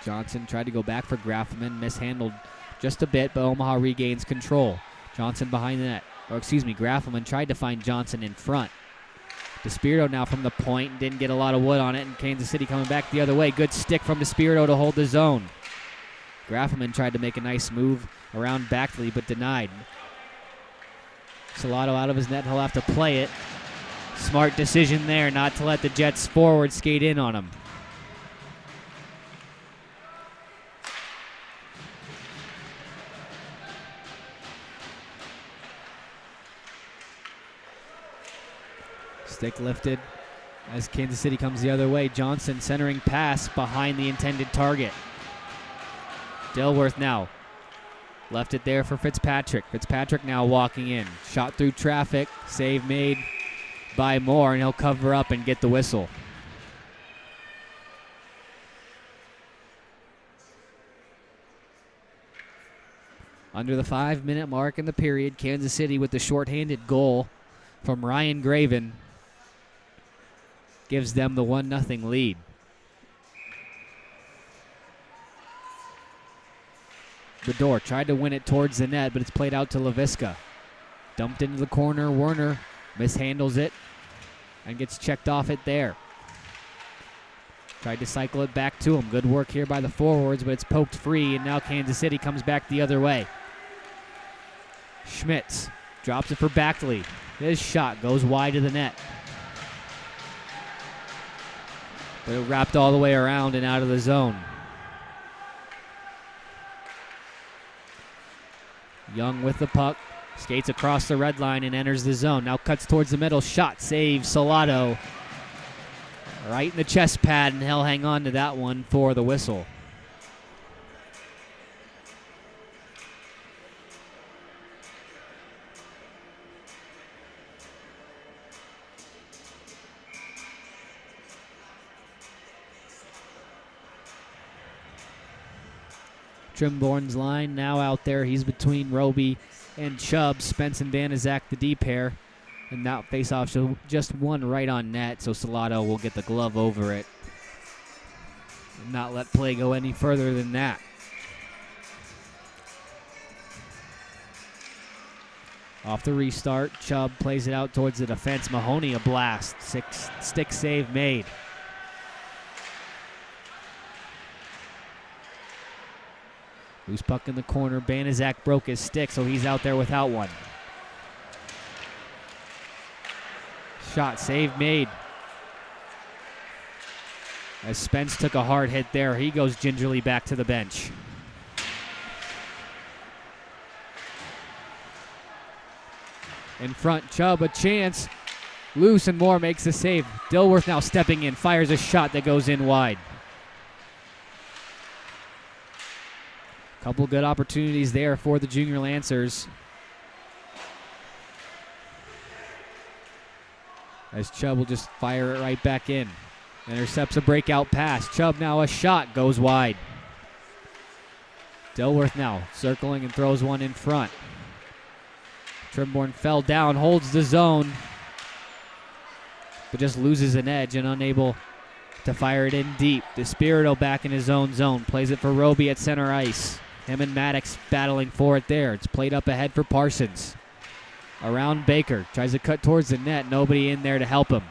Johnson tried to go back for Graffelman. Mishandled just a bit, but Omaha regains control. Johnson behind the net. Graffelman tried to find Johnson in front. DeSpirito now from the point. Didn't get a lot of wood on it, and Kansas City coming back the other way. Good stick from DeSpirito to hold the zone. Graffelman tried to make a nice move around Backley, but denied. Salado out of his net. He'll have to play it. Smart decision there not to let the Jets forward skate in on him. Stick lifted as Kansas City comes the other way. Johnson centering pass behind the intended target. Dilworth now left it there for Fitzpatrick. Fitzpatrick now walking in. Shot through traffic. Save made by Moore, and he'll cover up and get the whistle. Under the 5-minute mark in the period, Kansas City with the shorthanded goal from Ryan Graven gives them the 1-0 lead. Bedore tried to win it towards the net, but it's played out to LaVisca. Dumped into the corner. Werner mishandles it and gets checked off it there. Tried to cycle it back to him. Good work here by the forwards, but it's poked free, and now Kansas City comes back the other way. Schmitz drops it for Backley. His shot goes wide of the net. But it wrapped all the way around and out of the zone. Young with the puck. Skates across the red line and enters the zone. Now cuts towards the middle. Shot save Salado. Right in the chest pad, and he'll hang on to that one for the whistle. Trimborn's line now out there. He's between Roby and Chubb. Spence and Danizak, the D pair. And now face-off show just one right on net, so Salado will get the glove over it. And not let play go any further than that. Off the restart, Chubb plays it out towards the defense. Mahoney a blast. Stick save made. Loose puck in the corner. Banaszak broke his stick, so he's out there without one. Shot save made. As Spence took a hard hit there, he goes gingerly back to the bench. In front, Chubb, a chance. Loose and Moore makes the save. Dilworth now stepping in, fires a shot that goes in wide. Couple good opportunities there for the Junior Lancers. As Chubb will just fire it right back in. Intercepts a breakout pass. Chubb now a shot, goes wide. Dilworth now circling and throws one in front. Trimborn fell down, holds the zone, but just loses an edge and unable to fire it in deep. Despirito back in his own zone, plays it for Roby at center ice. Him and Maddox battling for it there. It's played up ahead for Parsons. Around Baker, tries to cut towards the net, nobody in there to help him.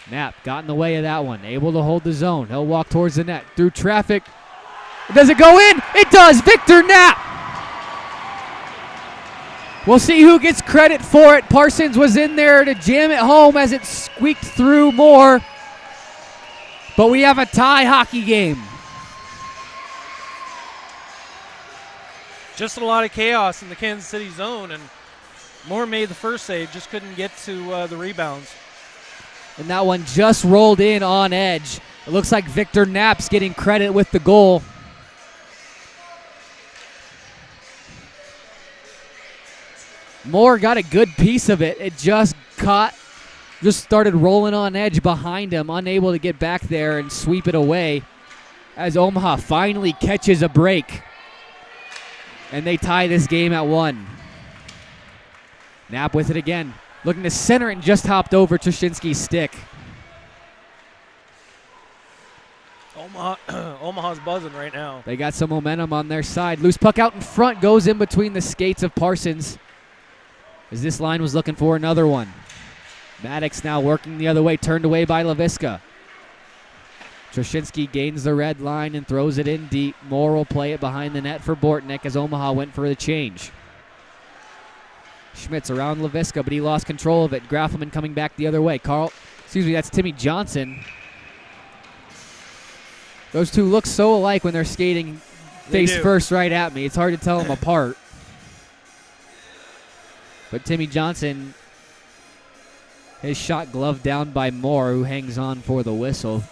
Knapp got in the way of that one, able to hold the zone. He'll walk towards the net, through traffic. Does it go in? It does! Victor Knapp! We'll see who gets credit for it. Parsons was in there to jam it home as it squeaked through Moore. But we have a tie hockey game. Just a lot of chaos in the Kansas City zone, and Moore made the first save, just couldn't get to the rebounds. And that one just rolled in on edge. It looks like Victor Knapp's getting credit with the goal. Moore got a good piece of it. It just started rolling on edge behind him, unable to get back there and sweep it away as Omaha finally catches a break. And they tie this game at 1. Knapp with it again. Looking to center and just hopped over Trushinsky's stick. Omaha's buzzing right now. They got some momentum on their side. Loose puck out in front, goes in between the skates of Parsons. As this line was looking for another one. Maddox now working the other way, turned away by LaVisca. Trushinsky gains the red line and throws it in deep. Moore will play it behind the net for Bortnick as Omaha went for the change. Schmitz around LaVisca, but he lost control of it. Graffelman coming back the other way. That's Timmy Johnson. Those two look so alike when they're skating face first right at me. It's hard to tell them apart. But Timmy Johnson, his shot gloved down by Moore, who hangs on for the whistle.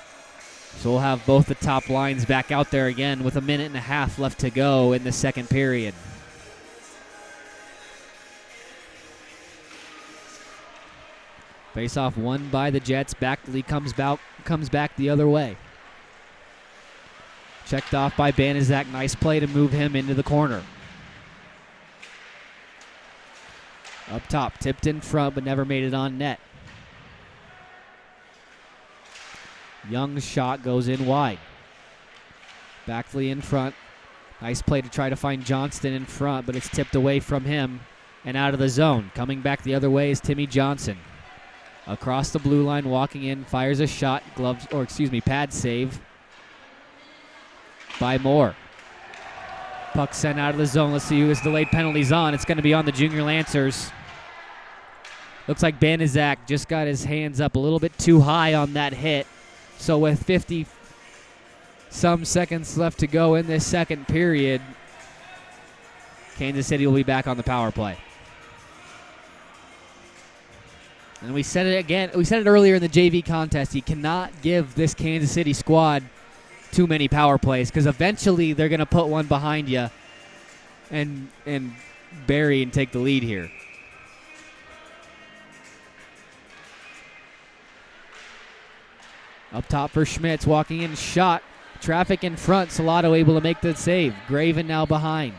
So we'll have both the top lines back out there again with 1.5 minutes left to go in the second period. Face-off won by the Jets. Backley comes back the other way. Checked off by Banaszak. Nice play to move him into the corner. Up top, tipped in front, but never made it on net. Young's shot goes in wide. Backley in front. Nice play to try to find Johnston in front, but it's tipped away from him and out of the zone. Coming back the other way is Timmy Johnson. Across the blue line, walking in, fires a shot, pad save by Moore. Puck sent out of the zone. Let's see who his delayed penalty's on. It's going to be on the Junior Lancers. Looks like Banaszak just got his hands up a little bit too high on that hit. So with 50-some seconds left to go in this second period, Kansas City will be back on the power play. And we said it again. We said it earlier in the JV contest. You cannot give this Kansas City squad too many power plays because eventually they're going to put one behind you and bury and take the lead here. Up top for Schmitz, walking in, shot. Traffic in front. Salado able to make the save. Graven now behind.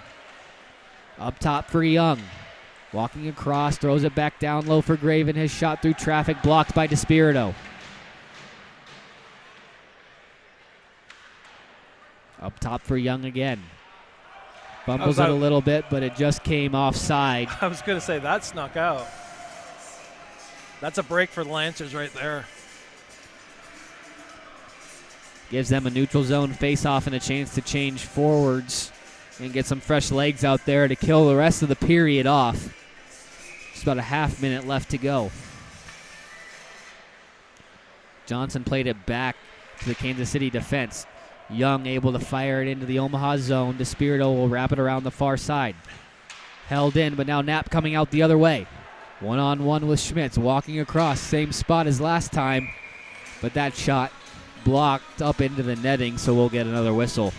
Up top for Young. Walking across, throws it back down low for Graven. His shot through traffic blocked by DeSpirito. Up top for Young again. Fumbles it a little bit, but it just came offside. I was going to say, that snuck out. That's a break for the Lancers right there. Gives them a neutral zone face-off and a chance to change forwards and get some fresh legs out there to kill the rest of the period off. Just about a half minute left to go. Johnson played it back to the Kansas City defense. Young able to fire it into the Omaha zone. DeSpirito will wrap it around the far side. Held in, but now Knapp coming out the other way. One-on-one with Schmitz, walking across, same spot as last time, but that shot blocked up into the netting, so we'll get another whistle.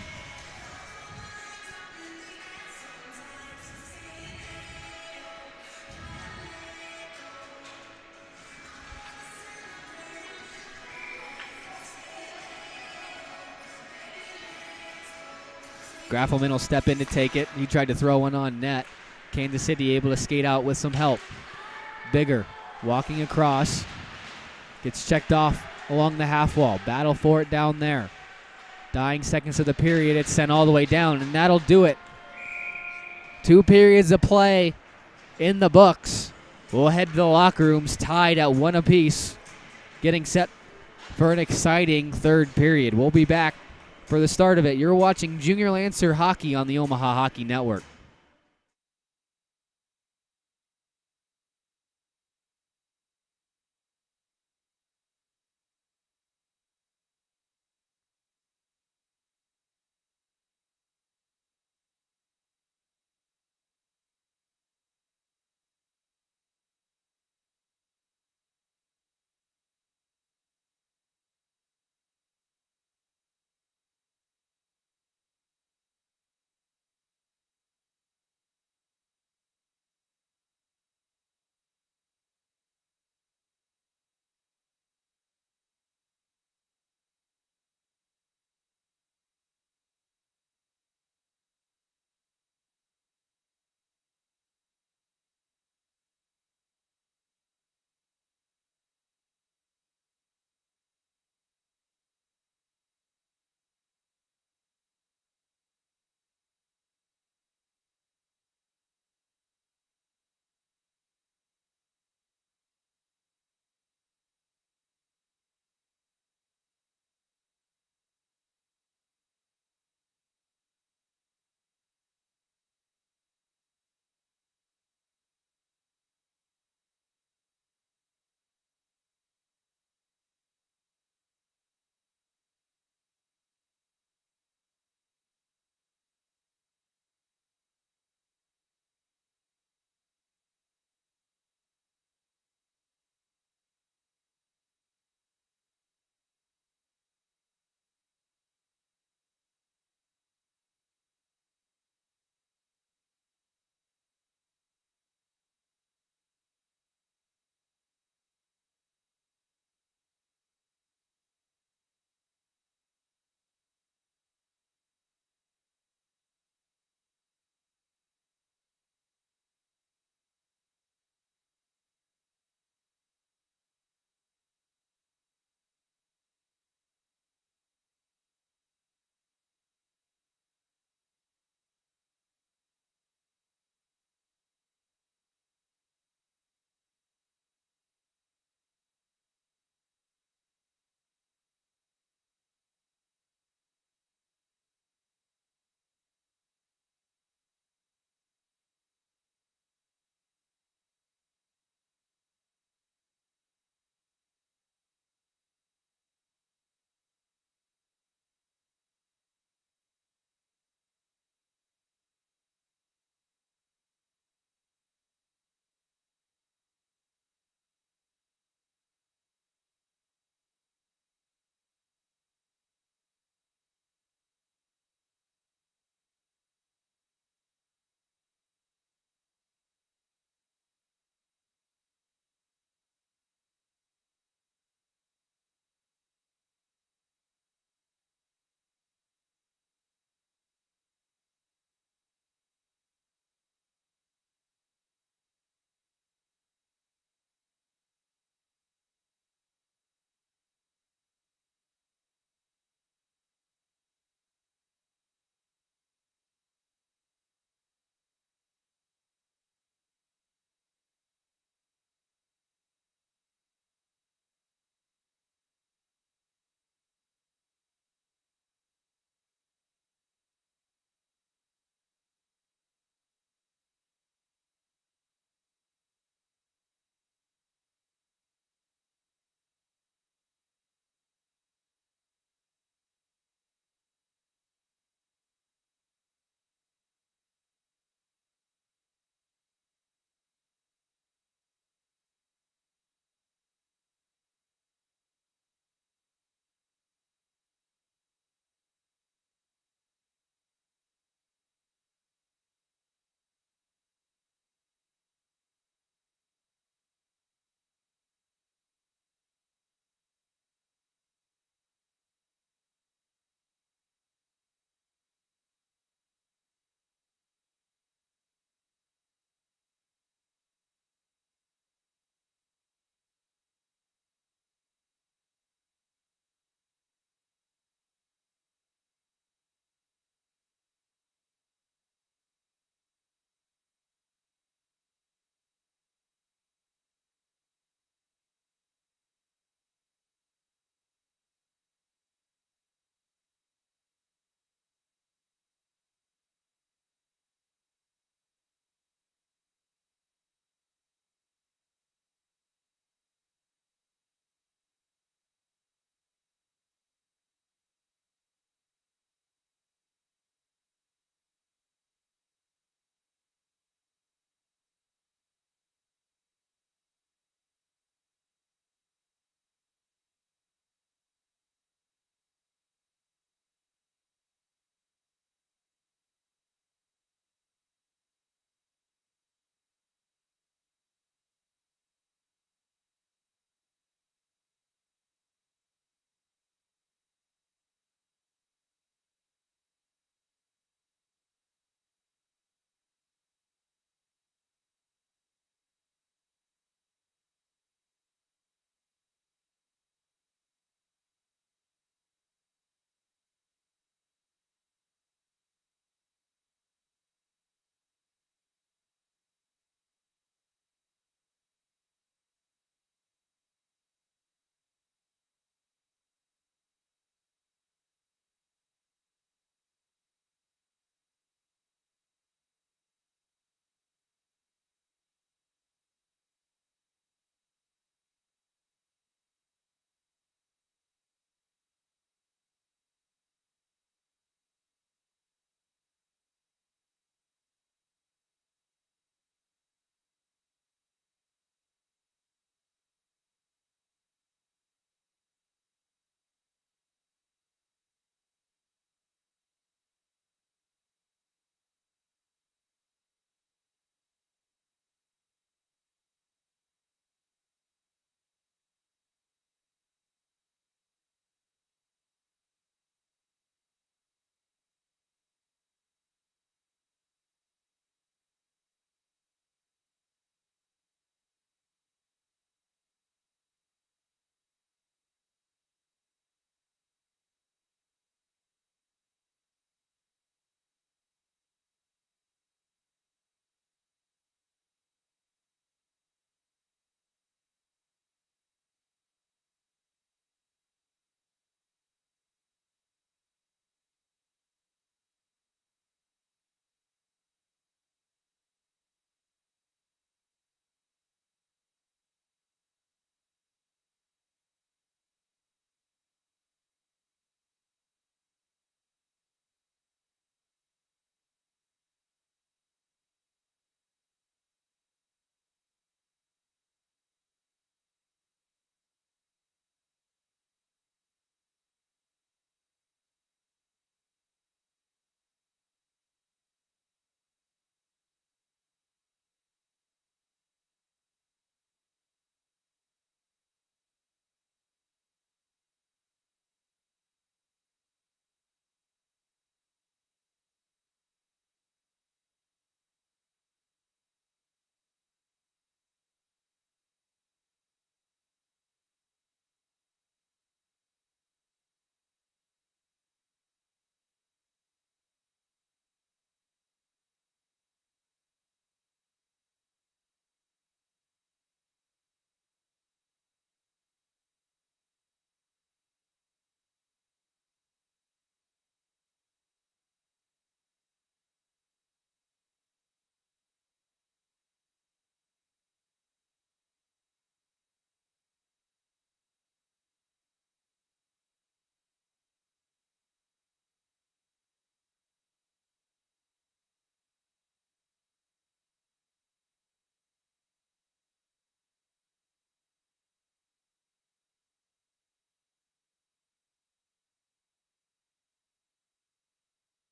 Graffelman will step in to take it. He tried to throw one on net. Kansas City able to skate out with some help. Bigger, walking across. Gets checked off along the half wall. Battle for it down there. Dying seconds of the period. It's sent all the way down, and that'll do it. 2 periods of play in the books. We'll head to the locker rooms tied at 1 apiece. Getting set for an exciting third period. We'll be back for the start of it. You're watching Junior Lancer Hockey on the Omaha Hockey Network.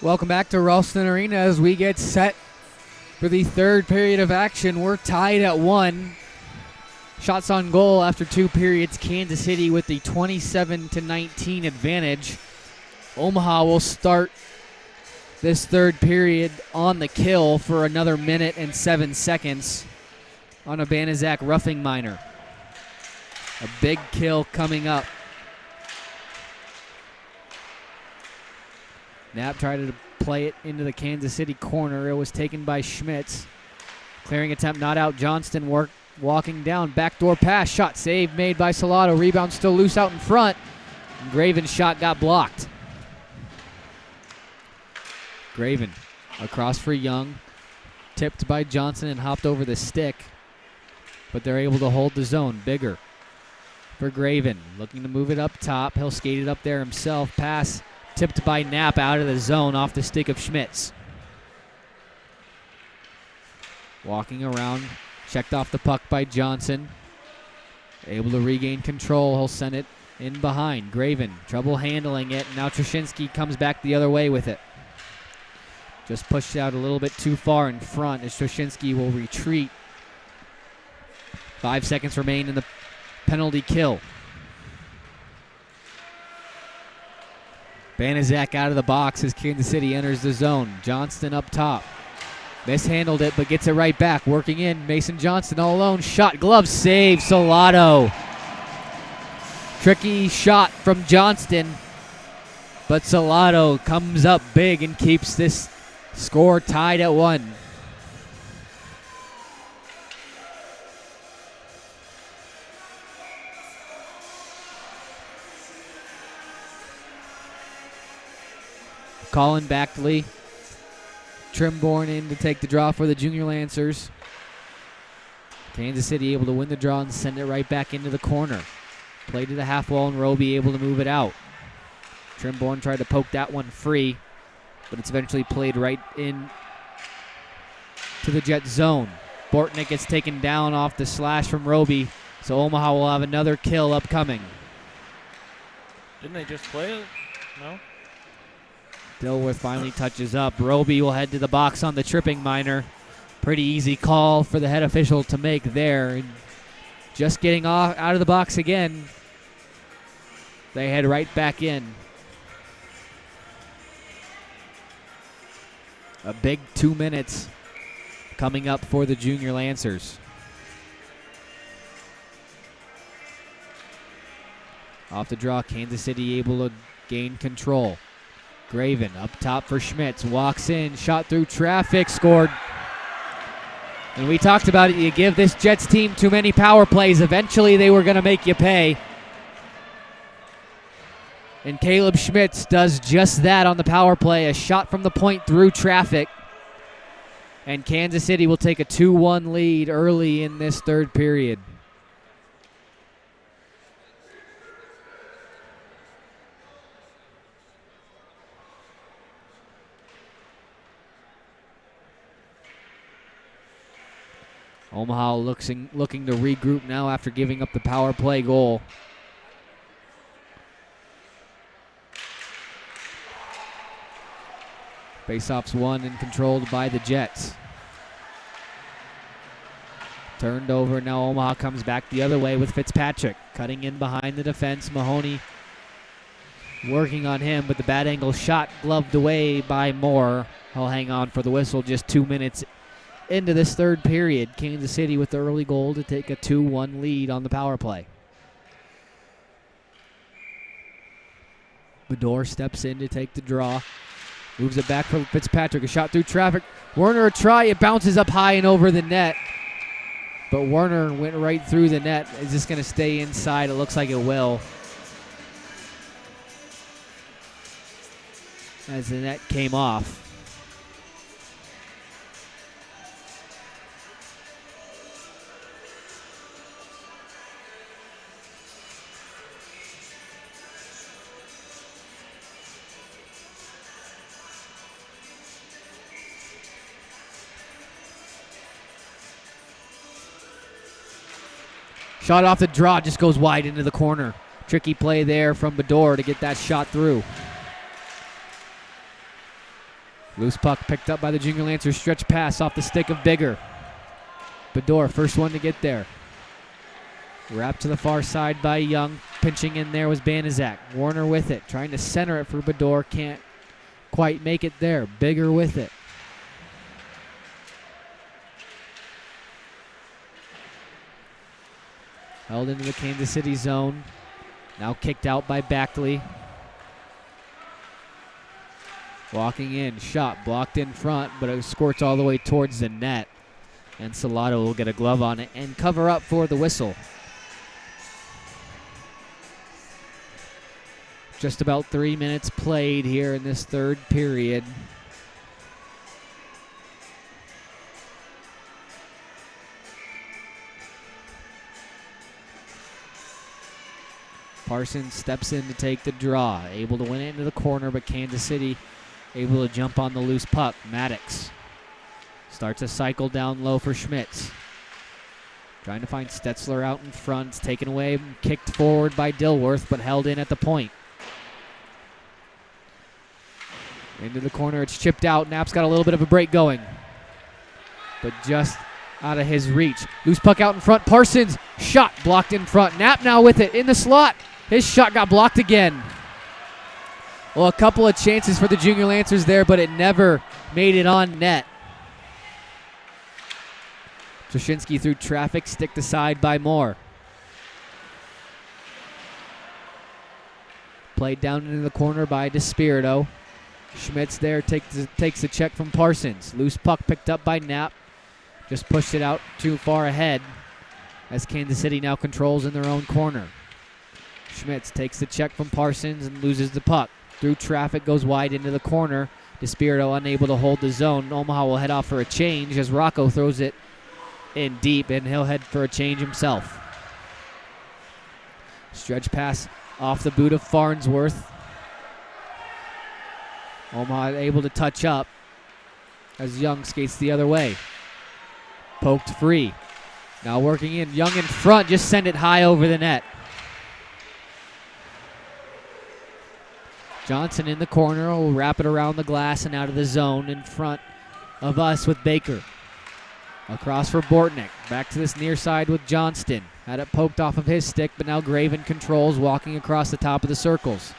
Welcome back to Ralston Arena as we get set for the third period of action. We're tied at 1. Shots on goal after 2 periods. Kansas City with the 27-19 advantage. Omaha will start this third period on the kill for another minute and 7 seconds on a Banaszak roughing minor. A big kill coming up. Knapp tried to play it into the Kansas City corner. It was taken by Schmitz. Clearing attempt not out. Johnston walking down. Backdoor pass. Shot saved made by Salado. Rebound still loose out in front. Graven's shot got blocked. Graven across for Young. Tipped by Johnson and hopped over the stick. But they're able to hold the zone. Bigger for Graven. Looking to move it up top. He'll skate it up there himself. Pass tipped by Knapp out of the zone off the stick of Schmitz. Walking around. Checked off the puck by Johnson. Able to regain control. He'll send it in behind. Graven, trouble handling it. Now Trushinsky comes back the other way with it. Just pushed out a little bit too far in front as Trushinsky will retreat. 5 seconds remain in the penalty kill. Banaszak out of the box as Kansas City enters the zone. Johnston up top. Mishandled it, but gets it right back. Working in, Mason Johnston all alone. Shot, glove, save, Salado. Tricky shot from Johnston, but Salado comes up big and keeps this score tied at 1. Colin Backley, Trimborn in to take the draw for the Junior Lancers. Kansas City able to win the draw and send it right back into the corner. Play to the half wall and Roby able to move it out. Trimborn tried to poke that one free, but it's eventually played right in to the Jet zone. Bortnick gets taken down off the slash from Roby, so Omaha will have another kill upcoming. Didn't they just play it? No? Dilworth finally touches up. Roby will head to the box on the tripping minor. Pretty easy call for the head official to make there. And just getting off out of the box again. They head right back in. A big 2 minutes coming up for the Junior Lancers. Off the draw, Kansas City able to gain control. Graven up top for Schmitz. Walks in, shot through traffic, scored. And we talked about it. You give this Jets team too many power plays, eventually they were going to make you pay. And Caleb Schmitz does just that on the power play. A shot from the point through traffic. And Kansas City will take a 2-1 lead early in this third period. Omaha looking to regroup now after giving up the power play goal. Faceoffs won and controlled by the Jets. Turned over, now Omaha comes back the other way with Fitzpatrick. Cutting in behind the defense, Mahoney working on him, but the bad angle shot gloved away by Moore. He'll hang on for the whistle just 2 minutes into this third period. Kansas City with the early goal to take a 2-1 lead on the power play. Bedore steps in to take the draw. Moves it back for Fitzpatrick. A shot through traffic. Werner a try. It bounces up high and over the net. But Werner went right through the net. Is this going to stay inside? It looks like it will. As the net came off. Shot off the draw, just goes wide into the corner. Tricky play there from Bedore to get that shot through. Loose puck picked up by the Junior Lancers. Stretch pass off the stick of Bigger. Bedore, first one to get there. Wrapped to the far side by Young. Pinching in there was Banizak. Warner with it, trying to center it for Bedore. Can't quite make it there. Bigger with it. Held into the Kansas City zone. Now kicked out by Backley. Walking in, shot blocked in front, but it squirts all the way towards the net. And Salado will get a glove on it and cover up for the whistle. Just about 3 minutes played here in this third period. Parsons steps in to take the draw. Able to win it into the corner, but Kansas City able to jump on the loose puck. Maddox starts a cycle down low for Schmitz. Trying to find Stetzler out in front. It's taken away, kicked forward by Dilworth, but held in at the point. Into the corner, it's chipped out. Knapp's got a little bit of a break going, but just out of his reach. Loose puck out in front. Parsons, shot blocked in front. Knapp now with it in the slot. His shot got blocked again. Well, a couple of chances for the Junior Lancers there, but it never made it on net. Trushinsky through traffic, stick to side by Moore. Played down into the corner by DeSpirito. Schmitz there takes a check from Parsons. Loose puck picked up by Knapp. Just pushed it out too far ahead as Kansas City now controls in their own corner. Schmitz takes the check from Parsons and loses the puck. Through traffic, goes wide into the corner. DeSpirito unable to hold the zone. Omaha will head off for a change as Rocco throws it in deep, and he'll head for a change himself. Stretch pass off the boot of Farnsworth. Omaha able to touch up as Young skates the other way. Poked free. Now working in. Young in front. Just send it high over the net. Johnson in the corner will wrap it around the glass and out of the zone in front of us with Baker. Across for Bortnick. Back to this near side with Johnston. Had it poked off of his stick, but now Graven controls, walking across the top of the circles.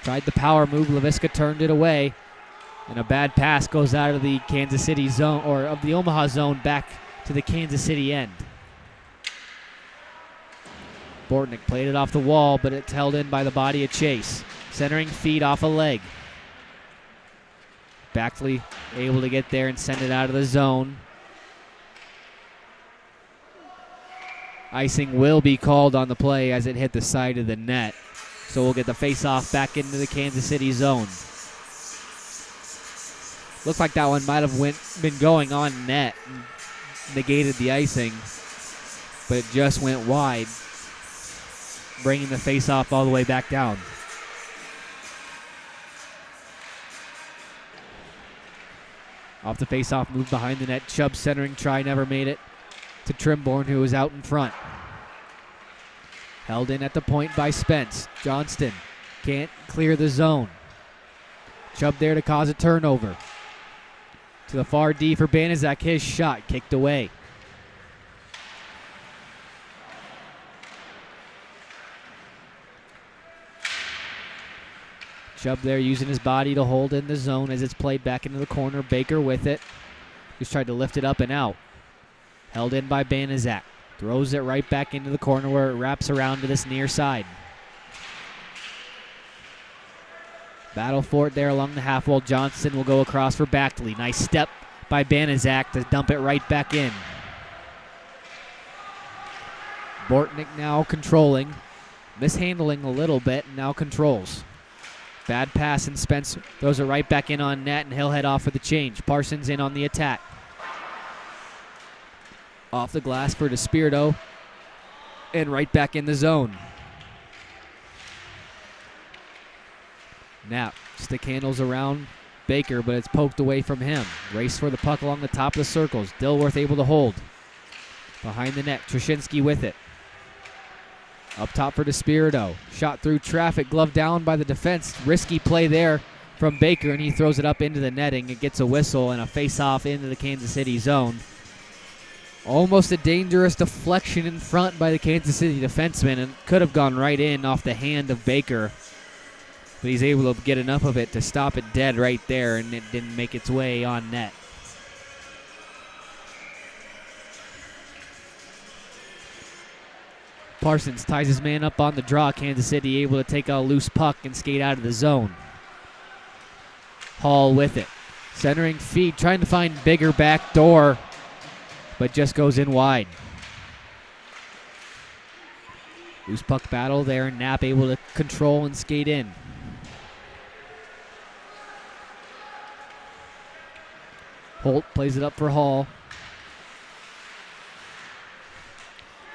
Tried the power move. LaVisca turned it away. And a bad pass goes out of the Kansas City zone, or of the Omaha zone, back to the Kansas City end. Bortnick played it off the wall, but it's held in by the body of Chase. Centering feed off a leg. Backley able to get there and send it out of the zone. Icing will be called on the play as it hit the side of the net. So we'll get the face-off back into the Kansas City zone. Looks like that one might have been going on net and negated the icing, but it just went wide, bringing the face-off all the way back down. Off the face-off, move behind the net. Chubb centering try, never made it to Trimborn, who was out in front. Held in at the point by Spence. Johnston can't clear the zone. Chubb there to cause a turnover. To the far D for Banizak. His shot kicked away. Chubb there using his body to hold in the zone as it's played back into the corner. Baker with it. Just tried to lift it up and out. Held in by Banizak. Throws it right back into the corner where it wraps around to this near side. Battle for it there along the half wall. Johnson will go across for Backley. Nice step by Banizak to dump it right back in. Bortnick now controlling. Mishandling a little bit and now controls. Bad pass, and Spence throws it right back in on net, and he'll head off for the change. Parsons in on the attack. Off the glass for DeSpirito, and right back in the zone. Knapp stick handles around Baker, but it's poked away from him. Race for the puck along the top of the circles. Dilworth able to hold. Behind the net, Trushinsky with it. Up top for DeSpirito. Shot through traffic, glove down by the defense. Risky play there from Baker, and he throws it up into the netting. It gets a whistle and a face-off into the Kansas City zone. Almost a dangerous deflection in front by the Kansas City defenseman, and could have gone right in off the hand of Baker. But he's able to get enough of it to stop it dead right there, and it didn't make its way on net. Parsons ties his man up on the draw. Kansas City able to take a loose puck and skate out of the zone. Hall with it. Centering feed, trying to find bigger back door, but just goes in wide. Loose puck battle there, and Knapp able to control and skate in. Holt plays it up for Hall,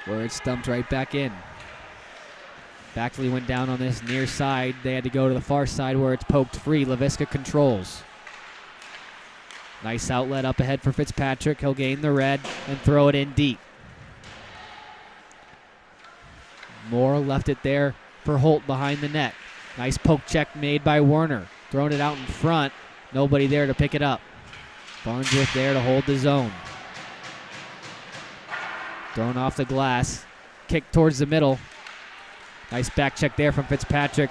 where it's stumped right back in. Backley went down on this near side. They had to go to the far side where it's poked free. Laviska controls. Nice outlet up ahead for Fitzpatrick. He'll gain the red and throw it in deep. Moore left it there for Holt behind the net. Nice poke check made by Werner. Throwing it out in front. Nobody there to pick it up. Farnsworth there to hold the zone. Thrown off the glass. Kick towards the middle. Nice back check there from Fitzpatrick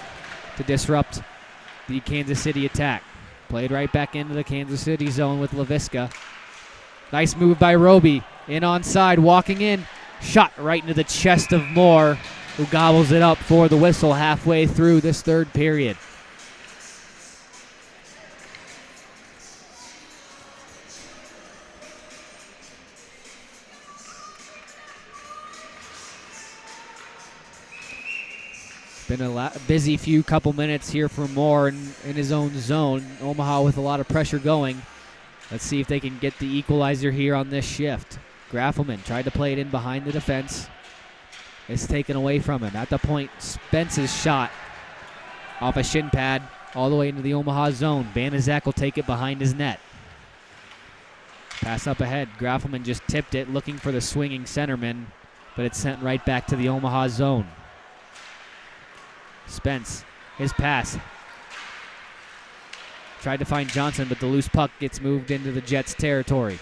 to disrupt the Kansas City attack. Played right back into the Kansas City zone with Laviska. Nice move by Roby. In onside, walking in. Shot right into the chest of Moore, who gobbles it up for the whistle halfway through this third period. Been a busy few couple minutes here for Moore in his own zone. Omaha with a lot of pressure going. Let's see if they can get the equalizer here on this shift. Graffelman tried to play it in behind the defense. It's taken away from him. At the point, Spence's shot off a shin pad all the way into the Omaha zone. Banaszak will take it behind his net. Pass up ahead. Graffelman just tipped it, looking for the swinging centerman, but it's sent right back to the Omaha zone. Spence, his pass. Tried to find Johnson, but the loose puck gets moved into the Jets' territory.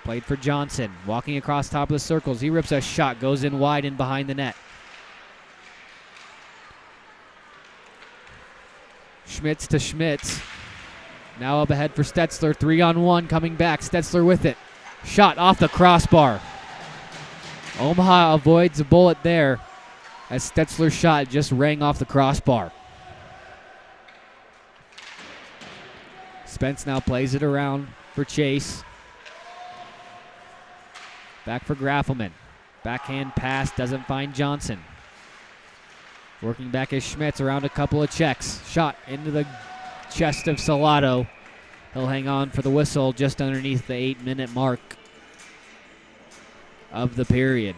Played for Johnson, walking across top of the circles. He rips a shot, goes in wide and behind the net. Schmitz to Schmitz. Now up ahead for Stetzler, 3-on-1 coming back. Stetzler with it. Shot off the crossbar. Omaha avoids a bullet there, as Stetzler's shot just rang off the crossbar. Spence now plays it around for Chase. Back for Graffelman. Backhand pass, doesn't find Johnson. Working back is Schmitz around a couple of checks. Shot into the chest of Salado. He'll hang on for the whistle just underneath the 8-minute mark of the period.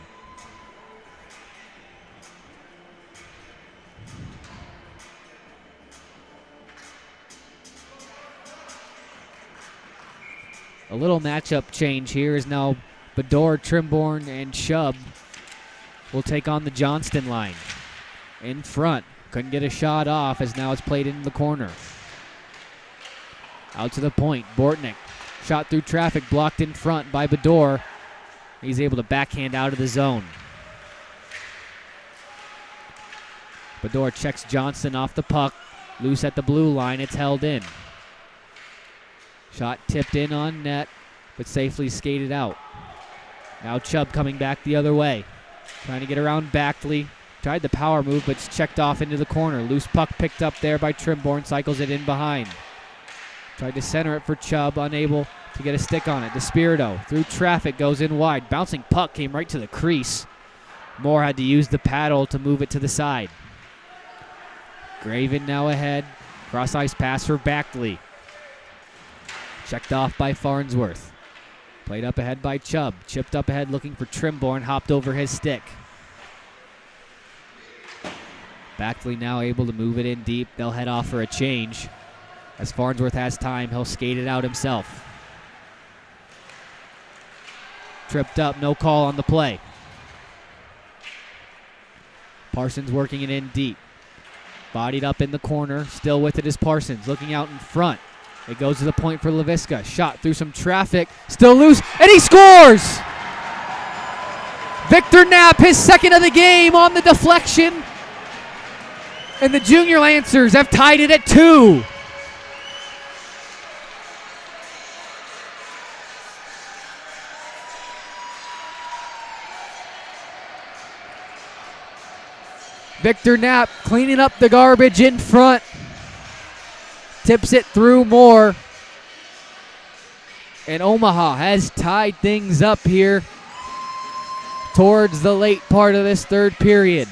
A little matchup change here is now Bedore, Trimborn, and Chubb will take on the Johnston line. In front, couldn't get a shot off as now it's played in the corner. Out to the point, Bortnick. Shot through traffic, blocked in front by Bedore. He's able to backhand out of the zone. Bedore checks Johnston off the puck. Loose at the blue line, it's held in. Shot tipped in on net, but safely skated out. Now Chubb coming back the other way. Trying to get around Backley. Tried the power move, but it's checked off into the corner. Loose puck picked up there by Trimborn, cycles it in behind. Tried to center it for Chubb, unable to get a stick on it. DeSpirito through traffic, goes in wide. Bouncing puck came right to the crease. Moore had to use the paddle to move it to the side. Graven now ahead. Cross ice pass for Backley. Checked off by Farnsworth. Played up ahead by Chubb. Chipped up ahead looking for Trimborn. Hopped over his stick. Backley now able to move it in deep. They'll head off for a change. As Farnsworth has time, he'll skate it out himself. Tripped up, no call on the play. Parsons working it in deep. Bodied up in the corner. Still with it is Parsons. Looking out in front. It goes to the point for LaVisca. Shot through some traffic. Still loose. And he scores! Victor Knapp, his second of the game on the deflection. And the Junior Lancers have tied it at 2. Victor Knapp cleaning up the garbage in front. Tips it through Moore. And Omaha has tied things up here towards the late part of this third period.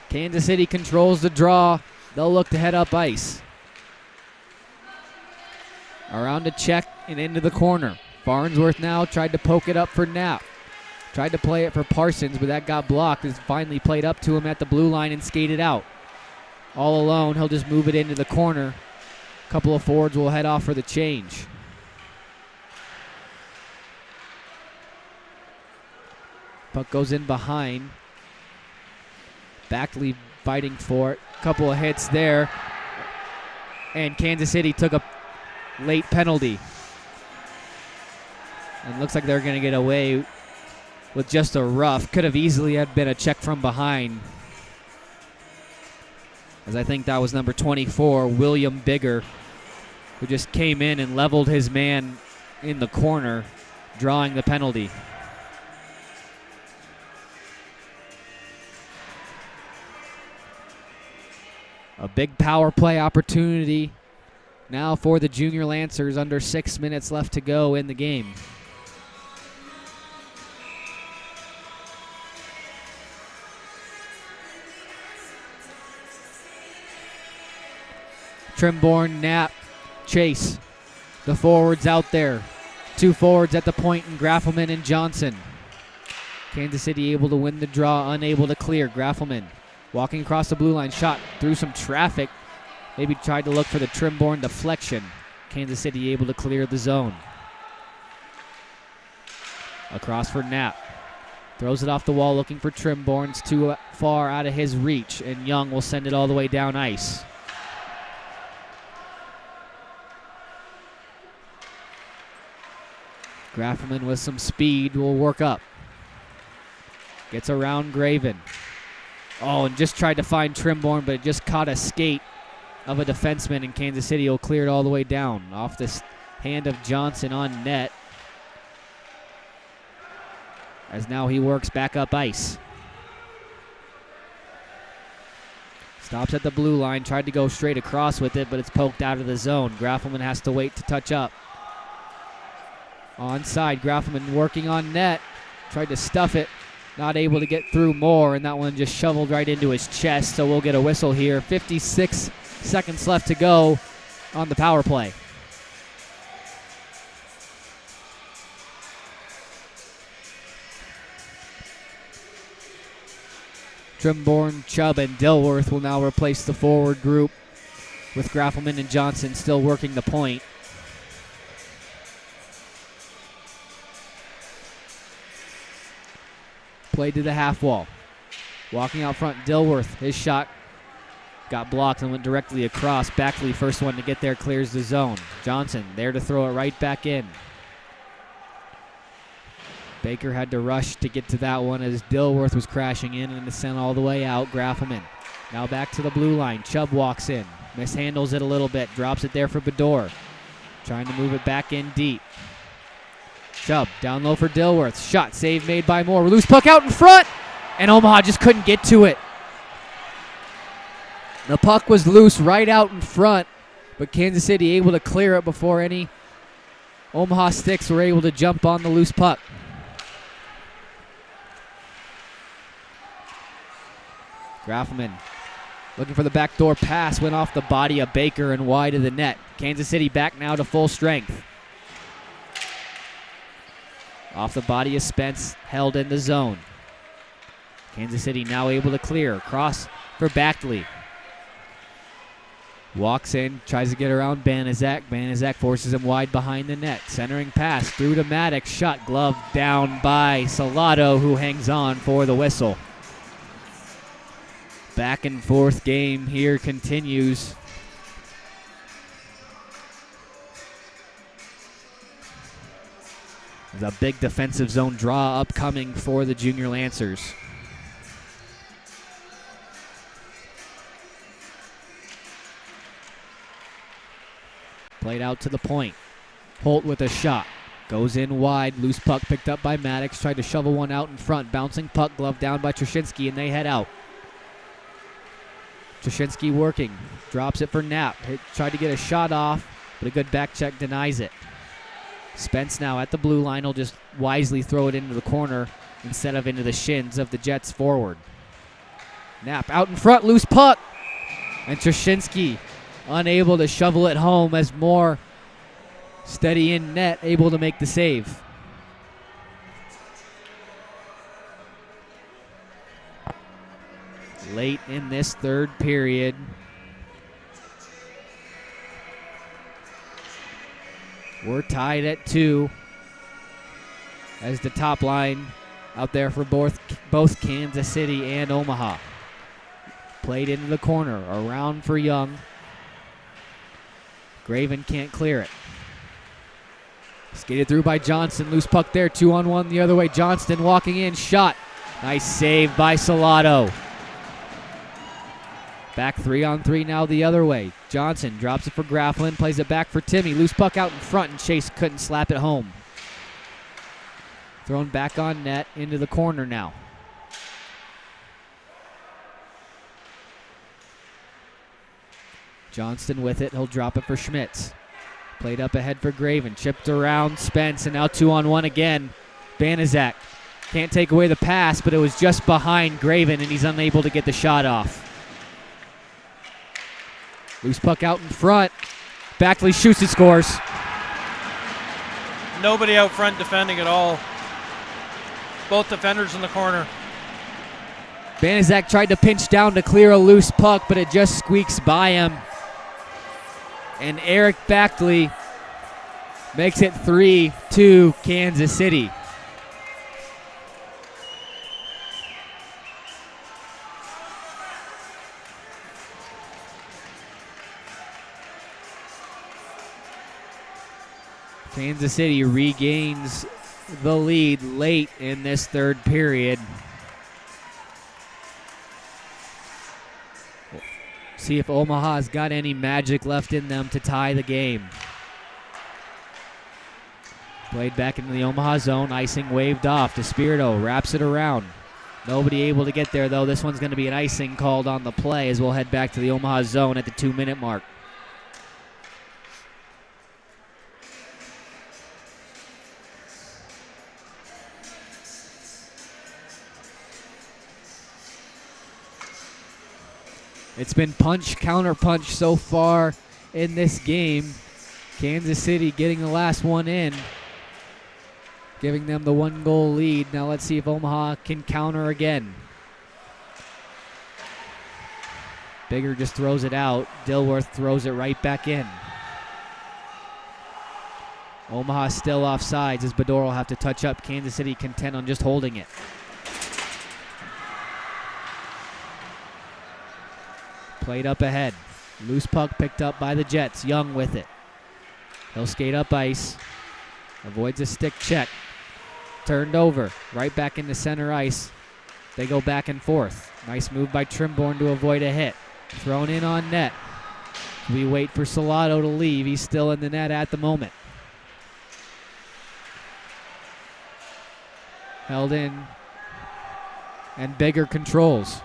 Kansas City controls the draw. They'll look to head up ice. Around a check and into the corner. Farnsworth now tried to poke it up for Knapp. Tried to play it for Parsons, but that got blocked. It's finally played up to him at the blue line and skated out. All alone, he'll just move it into the corner. A couple of forwards will head off for the change. Puck goes in behind. Backley fighting for it. Couple of hits there. And Kansas City took a late penalty. And looks like they're going to get away with just a rough. Could have easily had been a check from behind. As I think that was number 24, William Bigger, who just came in and leveled his man in the corner, drawing the penalty. A big power play opportunity now for the Junior Lancers, under 6 minutes left to go in the game. Trimborn, Knapp, Chase. The forwards out there. 2 forwards at the point in Graffelman and Johnson. Kansas City able to win the draw, unable to clear. Graffelman walking across the blue line, shot through some traffic. Maybe tried to look for the Trimborn deflection. Kansas City able to clear the zone. Across for Knapp. Throws it off the wall looking for Trimborn. It's too far out of his reach, and Young will send it all the way down ice. Graffelman with some speed will work up. Gets around Graven. Oh, and just tried to find Trimborn, but it just caught a skate of a defenseman, and Kansas City will clear it all the way down. Off this hand of Johnson on net. As now he works back up ice. Stops at the blue line, tried to go straight across with it, but it's poked out of the zone. Graffelman has to wait to touch up. Onside, Graffelman working on net. Tried to stuff it. Not able to get through Moore, and that one just shoveled right into his chest, so we'll get a whistle here. 56 seconds left to go on the power play. Trimborn, Chubb, and Dilworth will now replace the forward group, with Graffelman and Johnson still working the point. Played to the half wall. Walking out front, Dilworth. His shot got blocked and went directly across. Backley, first one to get there, clears the zone. Johnson there to throw it right back in. Baker had to rush to get to that one as Dilworth was crashing in and sent all the way out. Graffelman now back to the blue line. Chubb walks in. Mishandles it a little bit. Drops it there for Bedore. Trying to move it back in deep. Chubb down low for Dilworth. Shot save made by Moore. Loose puck out in front, and Omaha just couldn't get to it. The puck was loose right out in front, but Kansas City able to clear it before any Omaha sticks were able to jump on the loose puck. Graffelman looking for the backdoor pass. Went off the body of Baker and wide of the net. Kansas City back now to full strength. Off the body of Spence, held in the zone. Kansas City now able to clear. Cross for Backley. Walks in, tries to get around Banaszak. Banaszak forces him wide behind the net. Centering pass through to Maddox. Shot glove down by Salado, who hangs on for the whistle. Back and forth game here continues. There's a big defensive zone draw upcoming for the Junior Lancers. Played out to the point. Holt with a shot. Goes in wide. Loose puck picked up by Maddox. Tried to shovel one out in front. Bouncing puck, glove down by Trushinsky, and they head out. Trushinsky working. Drops it for Knapp. Tried to get a shot off, but a good back check denies it. Spence now at the blue line will just wisely throw it into the corner instead of into the shins of the Jets forward. Knapp out in front. Loose puck. And Trushinsky unable to shovel it home as Moore, steady in net, able to make the save. Late in this third period. We're tied at 2 as the top line out there for both Kansas City and Omaha. Played into the corner, around for Young. Graven can't clear it. Skated through by Johnson. Loose puck there. 2-on-1 the other way. Johnston walking in. Shot. Nice save by Salado. Back 3-on-3 now the other way. Johnson drops it for Grafflin. Plays it back for Timmy. Loose puck out in front, and Chase couldn't slap it home. Thrown back on net into the corner now. Johnston with it. He'll drop it for Schmitz. Played up ahead for Graven. Chipped around Spence, and now 2-on-1 again. Banaszak can't take away the pass, but it was just behind Graven, and he's unable to get the shot off. Loose puck out in front. Backley shoots and scores. Nobody out front defending at all. Both defenders in the corner. Banaszak tried to pinch down to clear a loose puck, but it just squeaks by him. And Eric Backley makes it 3-2 Kansas City. Kansas City regains the lead late in this third period. See if Omaha's got any magic left in them to tie the game. Played back into the Omaha zone. Icing waved off. DeSpirito wraps it around. Nobody able to get there, though. This one's going to be an icing called on the play as we'll head back to the Omaha zone at the 2-minute mark. It's been punch, counter punch so far in this game. Kansas City getting the last one in, giving them the 1-goal lead. Now let's see if Omaha can counter again. Bigger just throws it out. Dilworth throws it right back in. Omaha still offsides as Bador will have to touch up. Kansas City content on just holding it. Played up ahead. Loose puck picked up by the Jets. Young with it. He'll skate up ice. Avoids a stick check. Turned over. Right back into center ice. They go back and forth. Nice move by Trimborn to avoid a hit. Thrown in on net. We wait for Salado to leave. He's still in the net at the moment. Held in. And Bigger controls.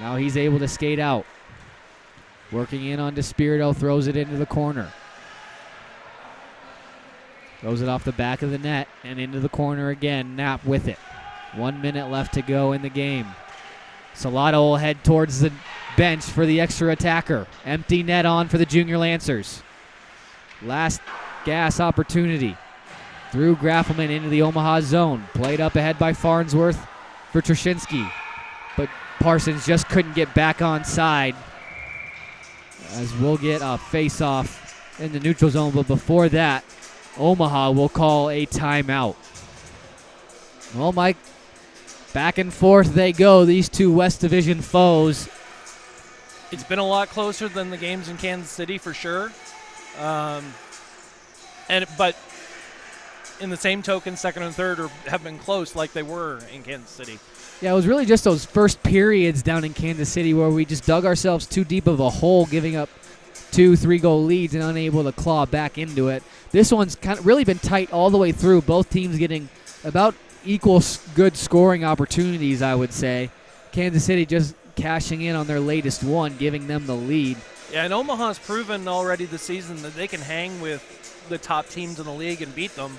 Now he's able to skate out. Working in on DeSpirito, throws it into the corner. Throws it off the back of the net and into the corner again. Knapp with it. 1 minute left to go in the game. Salado will head towards the bench for the extra attacker. Empty net on for the Junior Lancers. Last gas opportunity. Through Graffelman into the Omaha zone. Played up ahead by Farnsworth for Trushinsky. But Parsons just couldn't get back on side as we'll get a face-off in the neutral zone. But before that, Omaha will call a timeout. Well, Mike, back and forth they go, these two West Division foes. It's been a lot closer than the games in Kansas City for sure. But in the same token, second and third have been close like they were in Kansas City. Yeah, it was really just those first periods down in Kansas City where we just dug ourselves too deep of a hole, giving up 2-3 goal leads and unable to claw back into it. This one's kind of really been tight all the way through, both teams getting about equal good scoring opportunities, I would say. Kansas City just cashing in on their latest one, giving them the lead. Yeah, and Omaha's proven already this season that they can hang with the top teams in the league and beat them.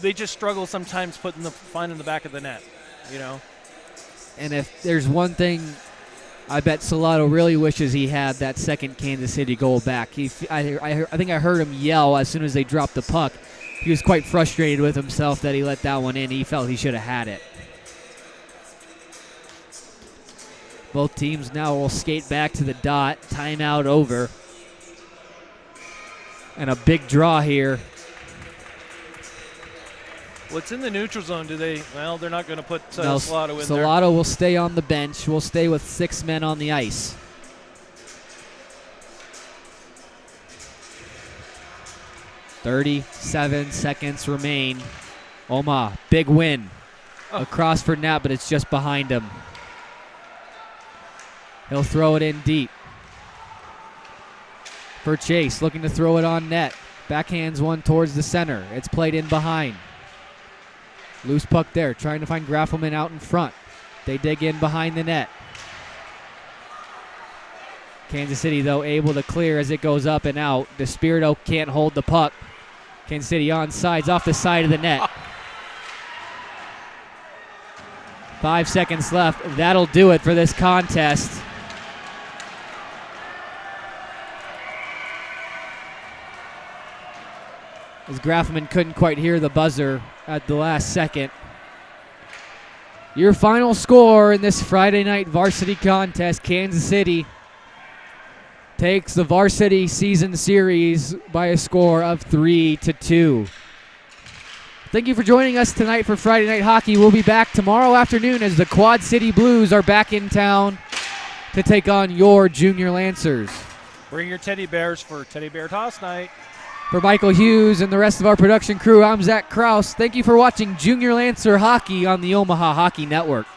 They just struggle sometimes finding the back of the net, you know. And if there's one thing I bet Salado really wishes he had that second Kansas City goal back. I think I heard him yell as soon as they dropped the puck. He was quite frustrated with himself that he let that one in. He felt he should have had it. Both teams now will skate back to the dot. Timeout over. And a big draw here. What's in the neutral zone? They're not going to put No, Salado in there. Salado will stay on the bench. Will stay with 6 men on the ice. "37 seconds remain. Omaha, big win. Across for Knapp, but it's just behind him. He'll throw it in deep. For Chase, looking to throw it on net. Backhands one towards the center. It's played in behind. Loose puck there, trying to find Graffelman out in front. They dig in behind the net. Kansas City, though, able to clear as it goes up and out. DeSpirito can't hold the puck. Kansas City onside, off the side of the net. 5 seconds left. That'll do it for this contest. As Graffelman couldn't quite hear the buzzer at the last second. Your final score in this Friday night varsity contest, Kansas City takes the varsity season series by a score of 3-2. Thank you for joining us tonight for Friday Night Hockey. We'll be back tomorrow afternoon as the Quad City Blues are back in town to take on your Junior Lancers. Bring your teddy bears for Teddy Bear Toss Night. For Michael Hughes and the rest of our production crew, I'm Zach Kraus. Thank you for watching Junior Lancer Hockey on the Omaha Hockey Network.